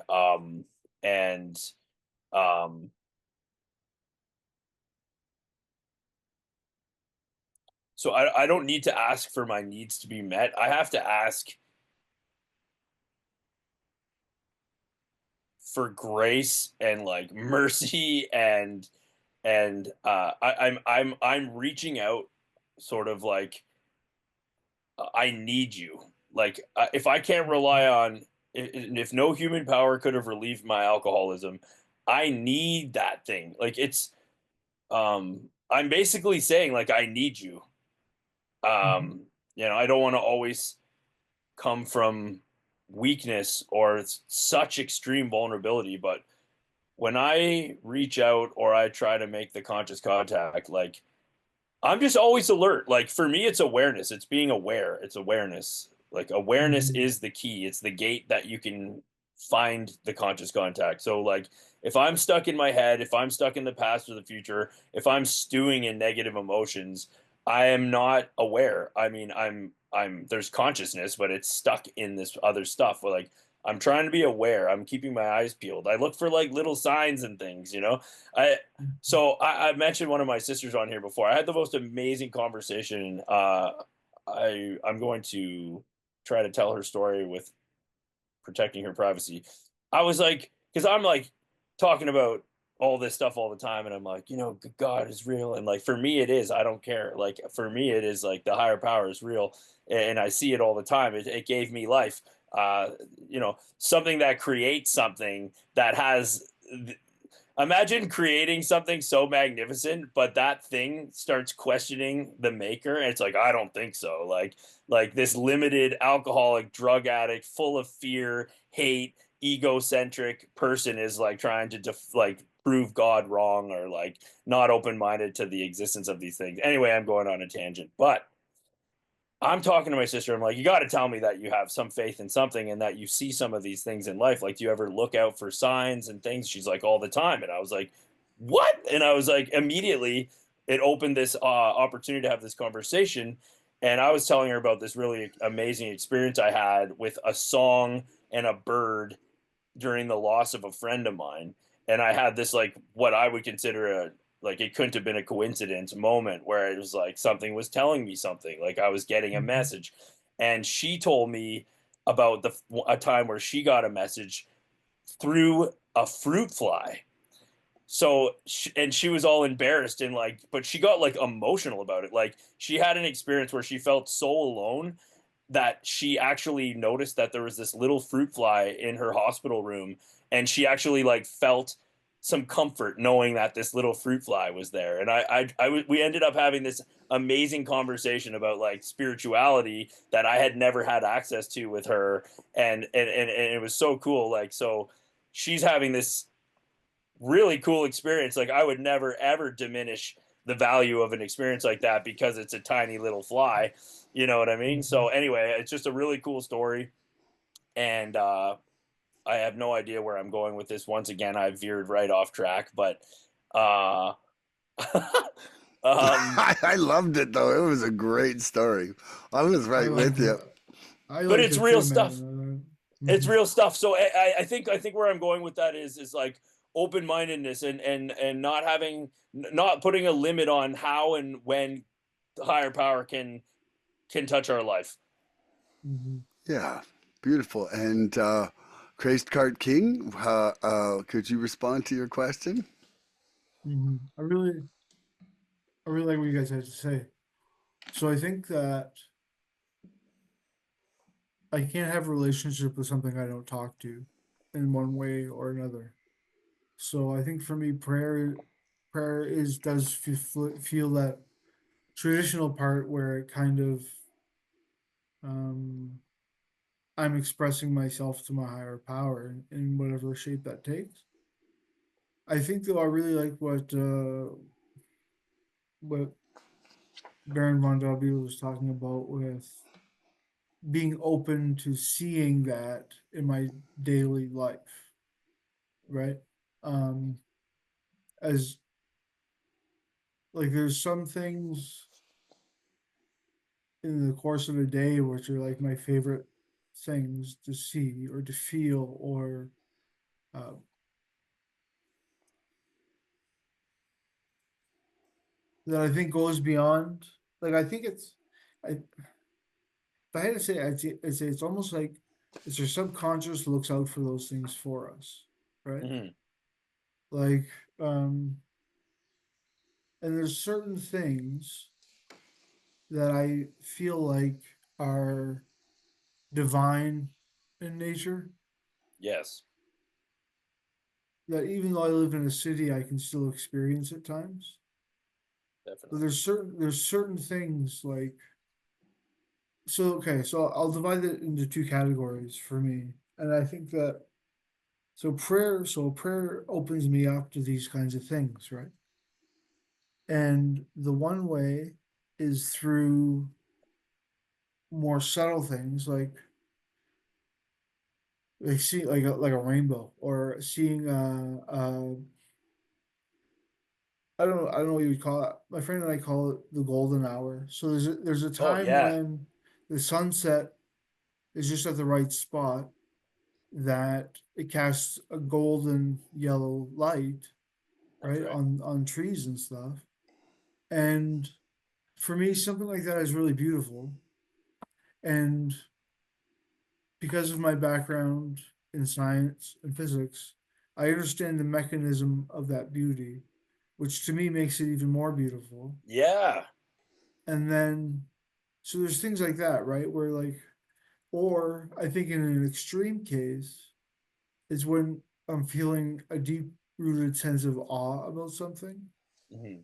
and um, so I don't need to ask for my needs to be met. I have to ask for grace and like mercy and I'm reaching out, sort of like I need you. Like if I can't rely on, and if no human power could have relieved my alcoholism, I need that thing. Like I'm basically saying like I need you. Mhm, I don't want to always come from weakness or such extreme vulnerability, but when I reach out or I try to make the conscious contact, like I'm just always alert. Like for me, it's awareness. It's being aware. It's awareness. Like awareness mhm, is the key. It's the gate that you can find the conscious contact. So like if I'm stuck in my head, if I'm stuck in the past or the future, if I'm stewing in negative emotions, I am not aware. I mean, I'm there's consciousness, but it's stuck in this other stuff. Where like I'm trying to be aware. I'm keeping my eyes peeled. I look for like little signs and things. I mhm, so I mentioned one of my sisters on here before. I had the most amazing conversation. I'm going to try to tell her story with protecting her privacy. I was like, because I'm like talking about all this stuff all the time, and I'm like, God is real, and like for me it is. I don't care. Like for me it is like the higher power is real, and I see it all the time. It gave me life. Something that creates something that has imagine creating something so magnificent, but that thing starts questioning the maker, and it's like, I don't think so. Like this limited alcoholic drug addict full of fear, hate, egocentric person is like trying to like prove God wrong, or like not open-minded to the existence of these things. Anyway, I'm going on a tangent, but I'm talking to my sister. I'm like, you got to tell me that you have some faith in something and that you see some of these things in life. Like, do you ever look out for signs and things? She's like, all the time. And I was like, what? And I was like, immediately, it opened this opportunity to have this conversation. And I was telling her about this really amazing experience I had with a song and a bird during the loss of a friend of mine. And I had this like what I would consider a like it couldn't have been a coincidence moment where it was like something was telling me something, like I was getting a mhm, message. And she told me about a time where she got a message through a fruit fly. And she was all embarrassed and like, but she got like emotional about it. Like she had an experience where she felt so alone that she actually noticed that there was this little fruit fly in her hospital room, and she actually like felt some comfort knowing that this little fruit fly was there. And we ended up having this amazing conversation about like spirituality that I had never had access to with her. And it was so cool. Like, so she's having this really cool experience. Like I would never ever diminish the value of an experience like that because it's a tiny little fly. You know what I mean? So Mhm. anyway, it's just a really cool story, and I have no idea where I'm going with this. Once again, I veered right off track, but uh, um, I loved it though. It was a great story. I was I right with liked you. it. I but liked it's it real too, stuff. man. It's Mhm. real stuff. So I think where I'm going with that is like open mindedness and not having not putting a limit on how and when the higher power can touch our life. Mhm. Yeah, beautiful. And Crazed Cart King, could you respond to your question? Mhm. I really like what you guys had to say. So I think that I can't have a relationship with something I don't talk to in one way or another. So I think for me, prayer is does feel that traditional part where it kind of um I'm expressing myself to my higher power in whatever shape that takes. I think though I really like what Baron von W was talking about with being open to seeing that in my daily life, right? Um, as like there's some things in the course of a day which are like my favorite things to see or to feel or uh, that I think goes beyond. Like I think I if I had to say, I'd say it's almost like it's your subconscious looks out for those things for us, right? Hmm. Like, um, and there's certain things that I feel like are divine in nature Yes, that even though I live in a city, I can still experience at times. But definitely. there's certain things like so okay, so I'll divide it into two categories for me. And I think that so prayer opens me up to these kinds of things, right? And the one way is through more subtle things like see like a rainbow or seeing I don't know what you would call it. My friend and I call it the golden hour. So there's a Oh time yeah, when the sunset is just at the right spot that it casts a golden yellow light, that's right, right. on trees and stuff. And for me, something like that is really beautiful. And because of my background in science and physics, I understand the mechanism of that beauty, which to me makes it even more beautiful. Yeah. And then, so there's things like that, right? Where like, or I think in an extreme case, is when I'm feeling a deep rooted sense of awe about something. Hmm.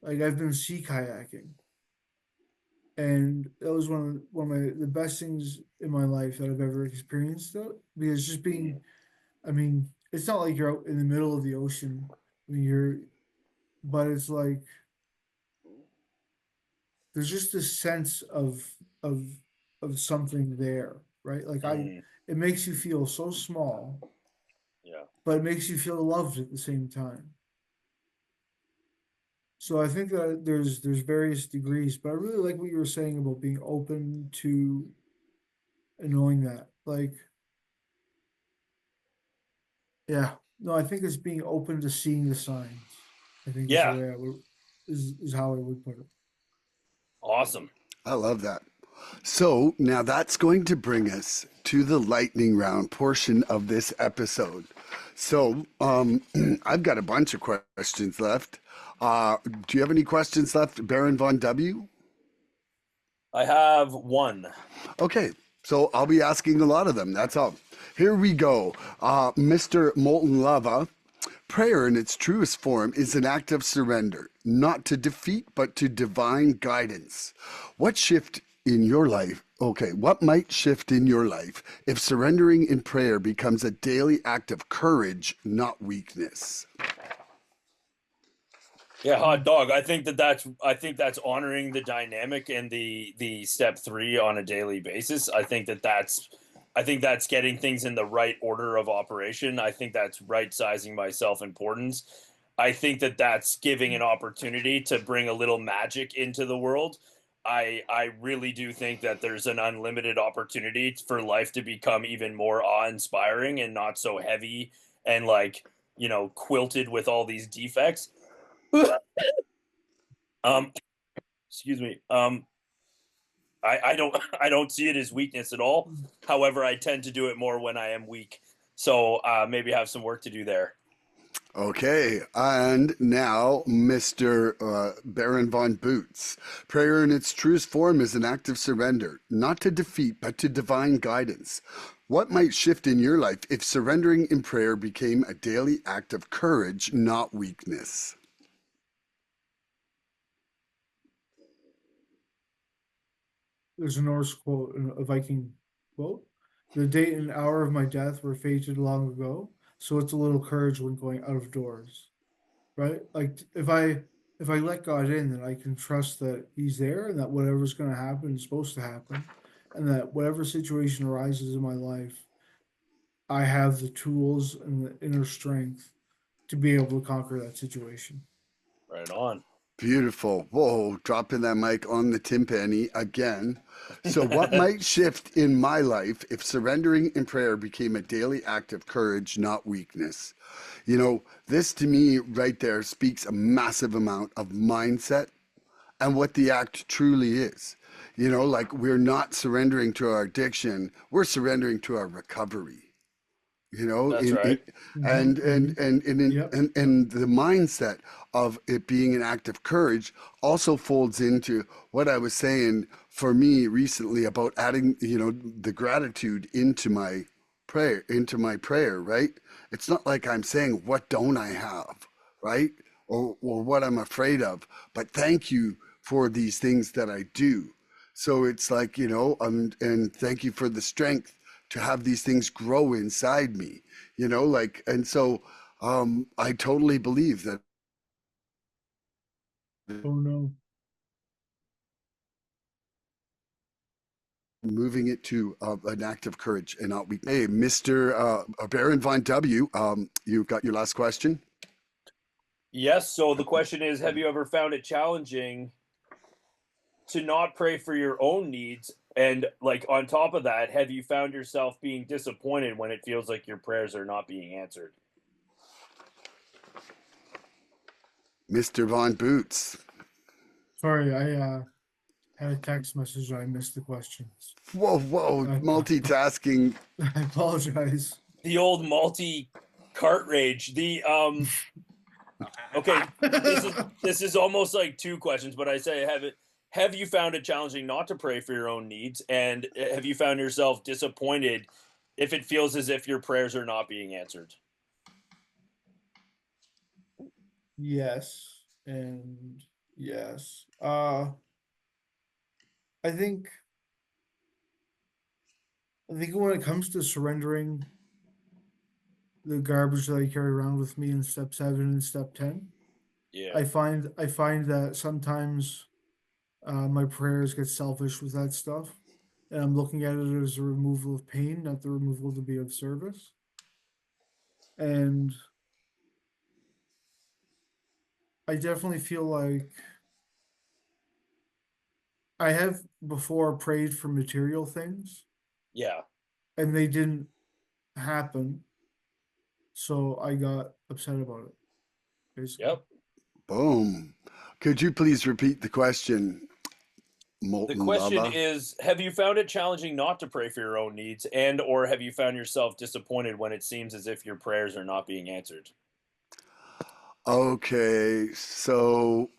Like I've been sea kayaking, and that was one of the best things in my life that I've ever experienced. Though, because just being, I mean, it's not like you're out in the middle of the ocean when you're, but it's like there's just this sense of of something there, right? Hmm. It makes you feel so small, Yeah. but it makes you feel loved at the same time. So I think that there's various degrees, but I really like what you were saying about being open to knowing that. Like, yeah, no, I think it's being open to seeing the signs. I think is the Yeah. way I would is how I would put it. Awesome. I love that. So now that's going to bring us to the lightning round portion of this episode. So I've got a bunch of questions left. Do you have any questions left, Baron Von W? I have one. Okay, so I'll be asking a lot of them. That's all. Here we go. Mr. Molten Lava. Prayer in its truest form is an act of surrender, not to defeat, but to divine guidance. What shift in your life Okay, what might shift in your life if surrendering in prayer becomes a daily act of courage, not weakness? Yeah, hot dog. I think that's honoring the dynamic and the step 3 on a daily basis. I think that's getting things in the right order of operation. I think that's right sizing my self-importance. I think that that's giving an opportunity to bring a little magic into the world. I really do think that there's an unlimited opportunity for life to become even more awe-inspiring and not so heavy and quilted with all these defects. Um, excuse me. I don't I don't see it as weakness at all. However, I tend to do it more when I am weak. So maybe have some work to do there. Okay, and now Mr. Baron von Boots. Prayer in its truest form is an act of surrender, not to defeat, but to divine guidance. What might shift in your life if surrendering in prayer became a daily act of courage, not weakness? There's a Norse quote, a Viking quote. The date and hour of my death were fated long ago, so it's a little courage when going out of doors. Right? Like if I let God in, then I can trust that He's there and that whatever's gonna happen is supposed to happen. And that whatever situation arises in my life, I have the tools and the inner strength to be able to conquer that situation. Right on. Beautiful. Whoa, dropping that mic on the timpani again. So, what might shift in my life if surrendering in prayer became a daily act of courage, not weakness? You know, this to me right there speaks a massive amount of mindset and what the act truly is. You know, like we're not surrendering to our addiction, we're surrendering to our recovery. You know, That's right. Yep. and the mindset of it being an act of courage also folds into what I was saying for me recently about adding, you know, the gratitude into my prayer, right? It's not like I'm saying what don't I have, right? Or what I'm afraid of, but thank you for these things that I do. So it's like, you know, and thank you for the strength to have these things grow inside me, you know, like, and so I totally believe that Oh no. moving it to an act of courage and not weak. Hey, Mr. Baron Von W, you've got your last question. Yes. So the question is, have you ever found it challenging to not pray for your own needs? And on top of that, have you found yourself being disappointed when it feels like your prayers are not being answered? Mr. Von Boots. Sorry, I had a text message and I missed the questions. Whoa, I, multitasking. I apologize. The old multi cart rage. The Okay, this is almost like two questions, but I say have you found it challenging not to pray for your own needs, and have you found yourself disappointed if it feels as if your prayers are not being answered? Yes, and yes. I think I think when it comes to surrendering the garbage that I carry around with me in step 7 and step 10, Yeah. I find that sometimes my prayers get selfish with that stuff, and I'm looking at it as a removal of pain, not the removal to be of service. And I definitely feel like I have before prayed for material things, Yeah. and they didn't happen, so I got upset about it, basically. Yep. Boom. Could you please repeat the question, The Molten question Lava? is, have you found it challenging not to pray for your own needs, and or have you found yourself disappointed when it seems as if your prayers are not being answered? Okay, so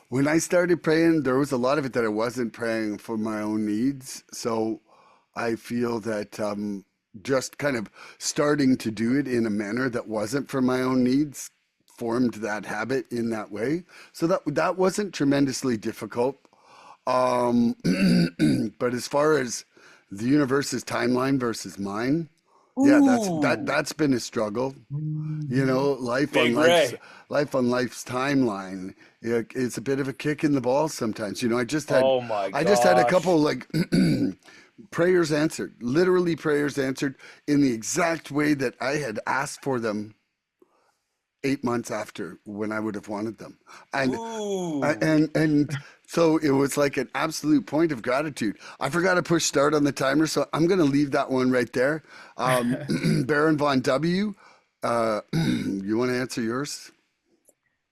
when I started praying, there was a lot of it that I wasn't praying for my own needs. So I feel that just kind of starting to do it in a manner that wasn't for my own needs formed that habit in that way. So that wasn't tremendously difficult. Um, but as far as the universe's timeline versus mine, yeah, Ooh, that's been a struggle. You Mhm. know, Big Ray. life on life's timeline. It's a bit of a kick in the balls sometimes. You know, Oh my I just had a couple gosh. like prayers answered, literally prayers answered in the exact way that I had asked for them 8 months after when I would have wanted them. And Ooh. and so it was like an absolute point of gratitude. I forgot to push start on the timer, so I'm going to leave that one right there. Baron Von W, you want to answer yours?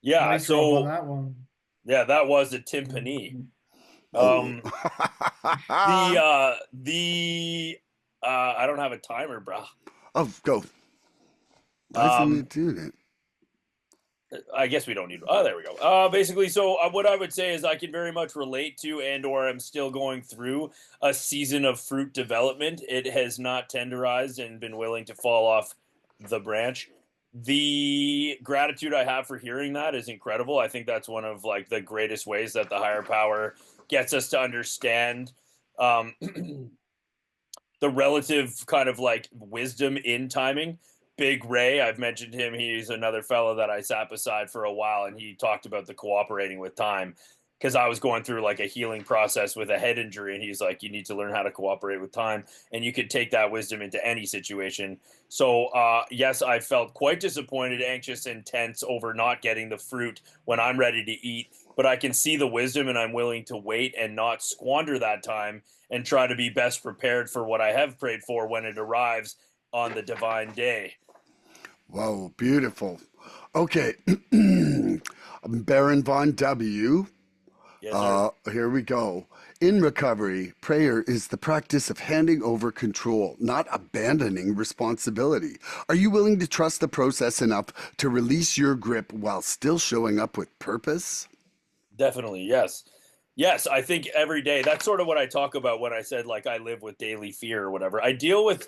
Yeah, Mic drop on so that one. yeah, that was a timpani. Oh, Um the I don't have a timer, bro. oh, go. Why isn't Um it doing it? I guess we don't need. Oh, there we go. Basically, so what I would say is I can very much relate to, and or I'm still going through a season of fruit development. It has not tenderized and been willing to fall off the branch. The gratitude I have for hearing that is incredible. I think that's one of like the greatest ways that the higher power gets us to understand um, the relative kind of like wisdom in timing. Big Ray, I've mentioned him. He's another fellow that I sat beside for a while, and he talked about the cooperating with time because I was going through like a healing process with a head injury, and he's like, "You need to learn how to cooperate with time, and you could take that wisdom into any situation." So, yes, I felt quite disappointed, anxious, and tense over not getting the fruit when I'm ready to eat. But I can see the wisdom, and I'm willing to wait and not squander that time and try to be best prepared for what I have prayed for when it arrives on the divine day. Whoa, beautiful. Okay, Baron Von W. Yes, sir. Here we go. In recovery, prayer is the practice of handing over control, not abandoning responsibility. Are you willing to trust the process enough to release your grip while still showing up with purpose? Definitely, yes. Yes, I think every day. That's sort of what I talk about when I said like I live with daily fear or whatever. I deal with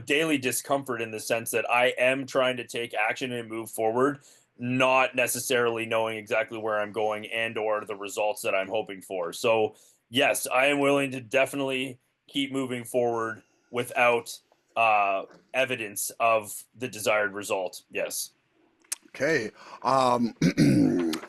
daily discomfort in the sense that I am trying to take action and move forward, not necessarily knowing exactly where I'm going and or the results that I'm hoping for. So, yes, I am willing to definitely keep moving forward without uh evidence of the desired result. Yes. Okay,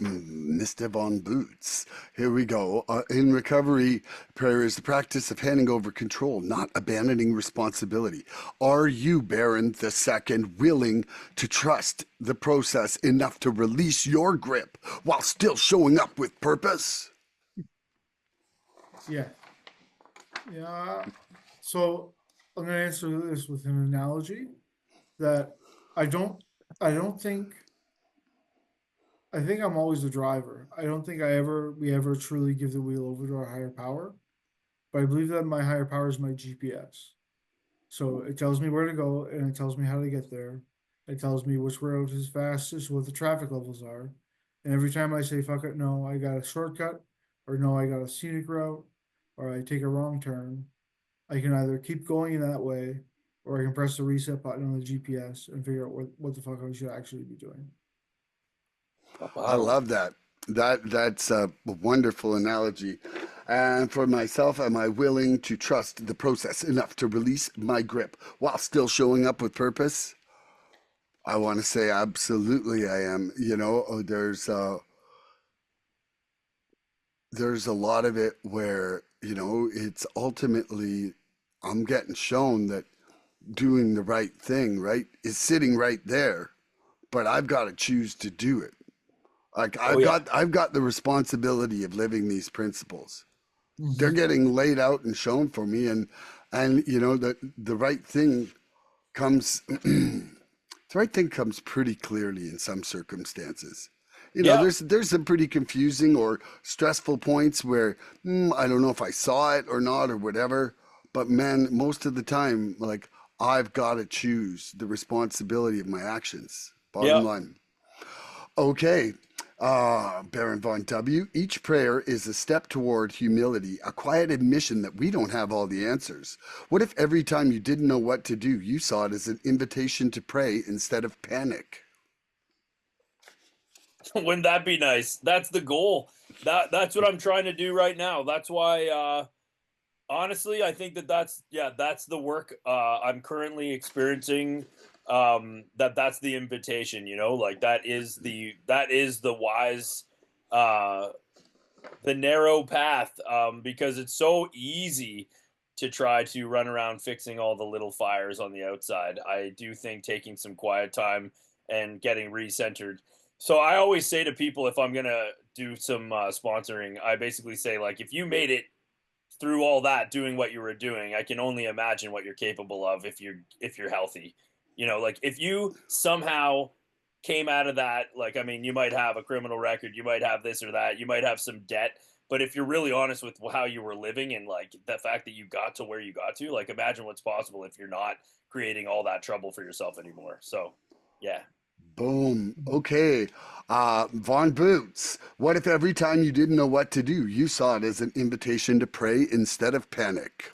Mr. Von Boots, here we go. In recovery, prayer is the practice of handing over control, not abandoning responsibility. Are you, Baron the Second, willing to trust the process enough to release your grip while still showing up with purpose? Yeah. Yeah. So I'm gonna answer this with an analogy that I don't I don't think I think I'm always the driver. I don't think we ever truly give the wheel over to our higher power, but I believe that my higher power is my GPS. So it tells me where to go and it tells me how to get there. It tells me which route is fastest, what the traffic levels are. And every time I say fuck it, no, I got a shortcut, or no, I got a scenic route, or I take a wrong turn, I can either keep going in that way, or I can press the reset button on the GPS and figure out what the fuck I should actually be doing. I Wow. love that. That's a wonderful analogy. And for myself, am I willing to trust the process enough to release my grip while still showing up with purpose? I want to say absolutely I am. You know, there's a lot of it where, you know, it's ultimately I'm getting shown that doing the right thing, right, is sitting right there, but I've got to choose to do it. Like Oh yeah. I've got the responsibility of living these principles. They're Mm-hmm. getting laid out and shown for me, and you know that the right thing comes the right thing comes pretty clearly in some circumstances. You know, Yeah. there's some pretty confusing or stressful points where I don't know if I saw it or not or whatever. But man, most of the time, like I've got to choose the responsibility of my actions. Bottom Yeah. line. Okay, Baron Von W. Each prayer is a step toward humility, a quiet admission that we don't have all the answers. What if every time you didn't know what to do, you saw it as an invitation to pray instead of panic? Wouldn't that be nice? That's the goal. That's what I'm trying to do right now. That's why honestly, I think that's the work I'm currently experiencing. That's the invitation, like that is the wise, uh, the narrow path, because it's so easy to try to run around fixing all the little fires on the outside. I do think taking some quiet time and getting recentered. So I always say to people, if I'm gonna do some sponsoring, I basically say, like, if you made it through all that doing what you were doing, I can only imagine what you're capable of if you're healthy. Like, if you somehow came out of that, like, I mean, you might have a criminal record, you might have this or that, you might have some debt, but if you're really honest with how you were living and like the fact that you got to where you got to, like, imagine what's possible if you're not creating all that trouble for yourself anymore. So, yeah. Boom. Okay. Von Boots, what if every time you didn't know what to do, you saw it as an invitation to pray instead of panic?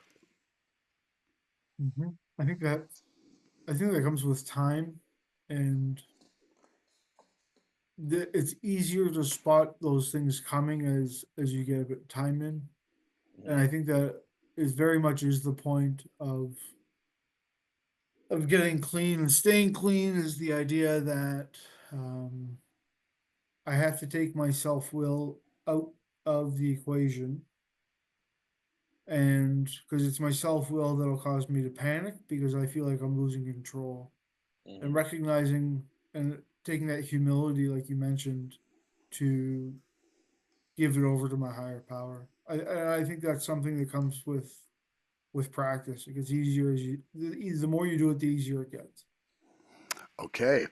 Mhm. I think that comes with time, and it's easier to spot those things coming as you get a bit of time in. And Mhm. I think that is very much is the point of getting clean and staying clean is the idea that um, I have to take my self will out of the equation, and because it's my self will that'll cause me to panic because I feel like I'm losing control, and Mhm. recognizing and taking that humility, like you mentioned, to give it over to my higher power. I think that's something that comes with practice. It gets easier as the more you do it, the easier it gets. Okay.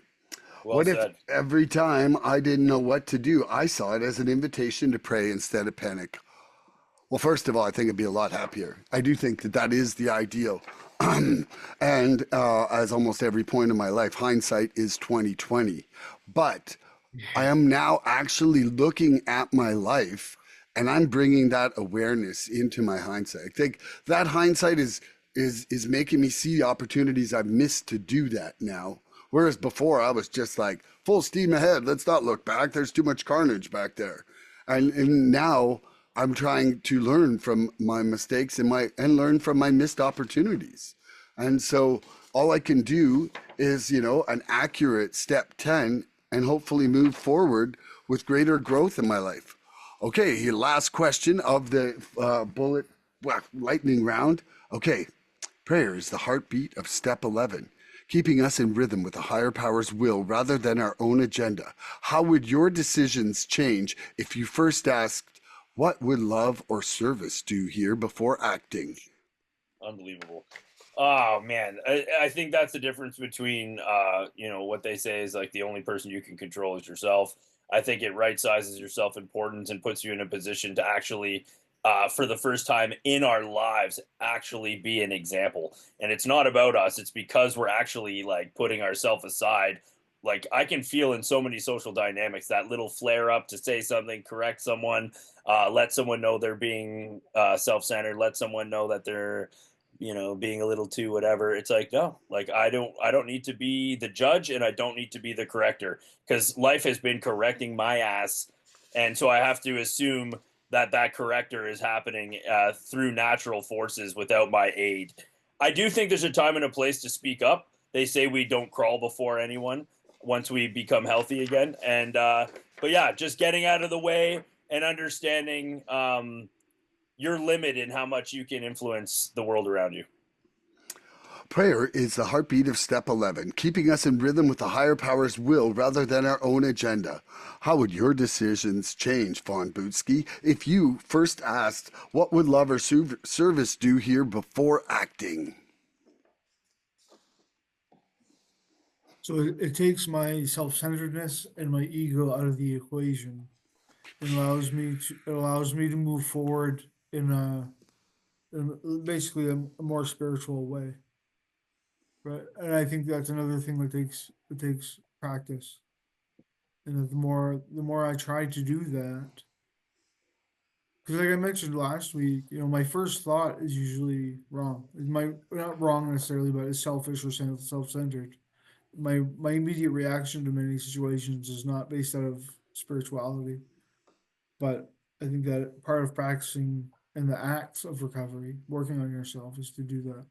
Well What if said. every time I didn't know what to do, I saw it as an invitation to pray instead of panic? Well, first of all, I think I'd be a lot happier. I do think that that is the ideal. And as almost every point in my life, hindsight is 2020. But I Yeah. am now actually looking at my life and I'm bringing that awareness into my hindsight. I think that hindsight is making me see the opportunities I've missed to do that now. Whereas before I was just like full steam ahead. Let's not look back. There's too much carnage back there. And now I'm trying to learn from my mistakes and learn from my missed opportunities. And so all I can do is, an accurate step 10 and hopefully move forward with greater growth in my life. Okay, last question of the bullet lightning round. Okay, prayer is the heartbeat of step 11, keeping us in rhythm with a higher power's will rather than our own agenda. How would your decisions change if you first asked, what would love or service do here before acting? Unbelievable. Oh man, I think that's the difference between what they say is like the only person you can control is yourself. I think it right sizes your self importance and puts you in a position to actually, for the first time in our lives, actually be an example. And it's not about us; it's because we're actually like putting ourselves aside. Like, I can feel in so many social dynamics that little flare up to say something, correct someone, let someone know they're being self centered, let someone know that they're being a little too whatever. It's like, no, like, I don't need to be the judge and I don't need to be the corrector, because life has been correcting my ass. And so I have to assume that that corrector is happening through natural forces without my aid. I do think there's a time and a place to speak up. They say we don't crawl before anyone once we become healthy again. And but yeah, just getting out of the way and understanding your limit in how much you can influence the world around you. Prayer is the heartbeat of step 11, keeping us in rhythm with the higher power's will rather than our own agenda. How would your decisions change, Von Bootsky, if you first asked, what would love or service do here before acting? So it takes my self-centeredness and my ego out of the equation and allows me to move forward in basically a more spiritual way. Right. And I think that's another thing that takes practice. And the more I try to do that, because like I mentioned last week, my first thought is usually wrong. It might not wrong necessarily, but it's selfish or self-centered. My immediate reaction to many situations is not based out of spirituality, but I think that part of practicing and the acts of recovery, working on yourself, is to do that.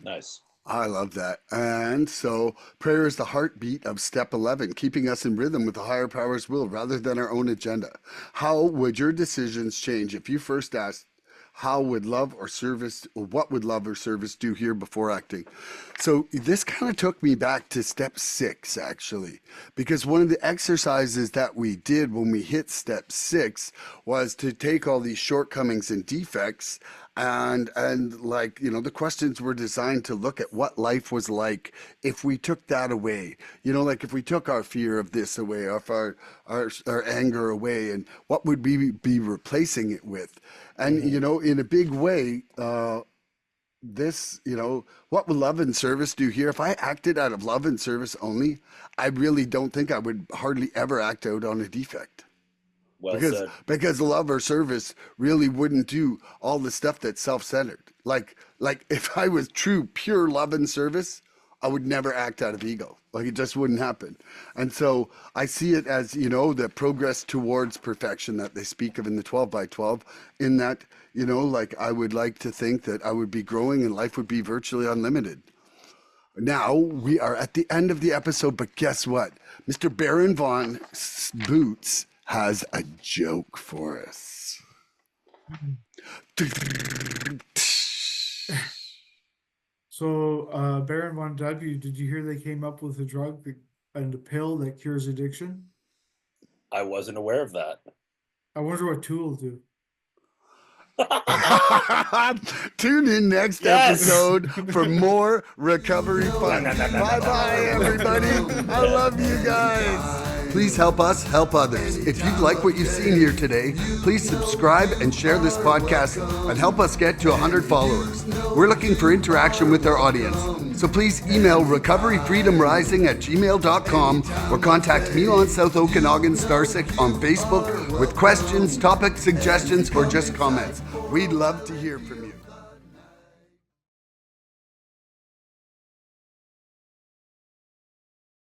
Nice. I love that. And so prayer is the heartbeat of step 11, keeping us in rhythm with the higher power's will rather than our own agenda. How would your decisions change if you first asked, how would love or service, or what would love or service do here before acting? So this kind of took me back to step 6, actually, because one of the exercises that we did when we hit step 6 was to take all these shortcomings and defects and like, the questions were designed to look at what life was like if we took that away. Like if we took our fear of this away, or if our anger away, and what would we be replacing it with? And in a big way, what would love and service do here? If I acted out of love and service only, I really don't think I would hardly ever act out on a defect. Well because said. because love or service really wouldn't do all the stuff that's self-centered. Like if I was true pure love and service, I would never act out of ego. Like it just wouldn't happen. And so I see it as, the progress towards perfection that they speak of in the 12 by 12, in that, like I would like to think that I would be growing and life would be virtually unlimited. Now we are at the end of the episode, but guess what? Mr. Baron Von Boots has a joke for us. So, Baron von W, did you hear they came up with a drug and a pill that cures addiction? I wasn't aware of that. I wonder what two will do. Tune in next episode for more recovery fun. Bye-bye, everybody. I love you guys. Please help us help others. If you like what you've seen here today, please subscribe and share this podcast and help us get to 100 followers. We're looking for interaction with our audience. So please email recoveryfreedomrising@gmail.com or contact Milan South Okanagan Starcic on Facebook with questions, topic suggestions, or just comments. We'd love to hear from you.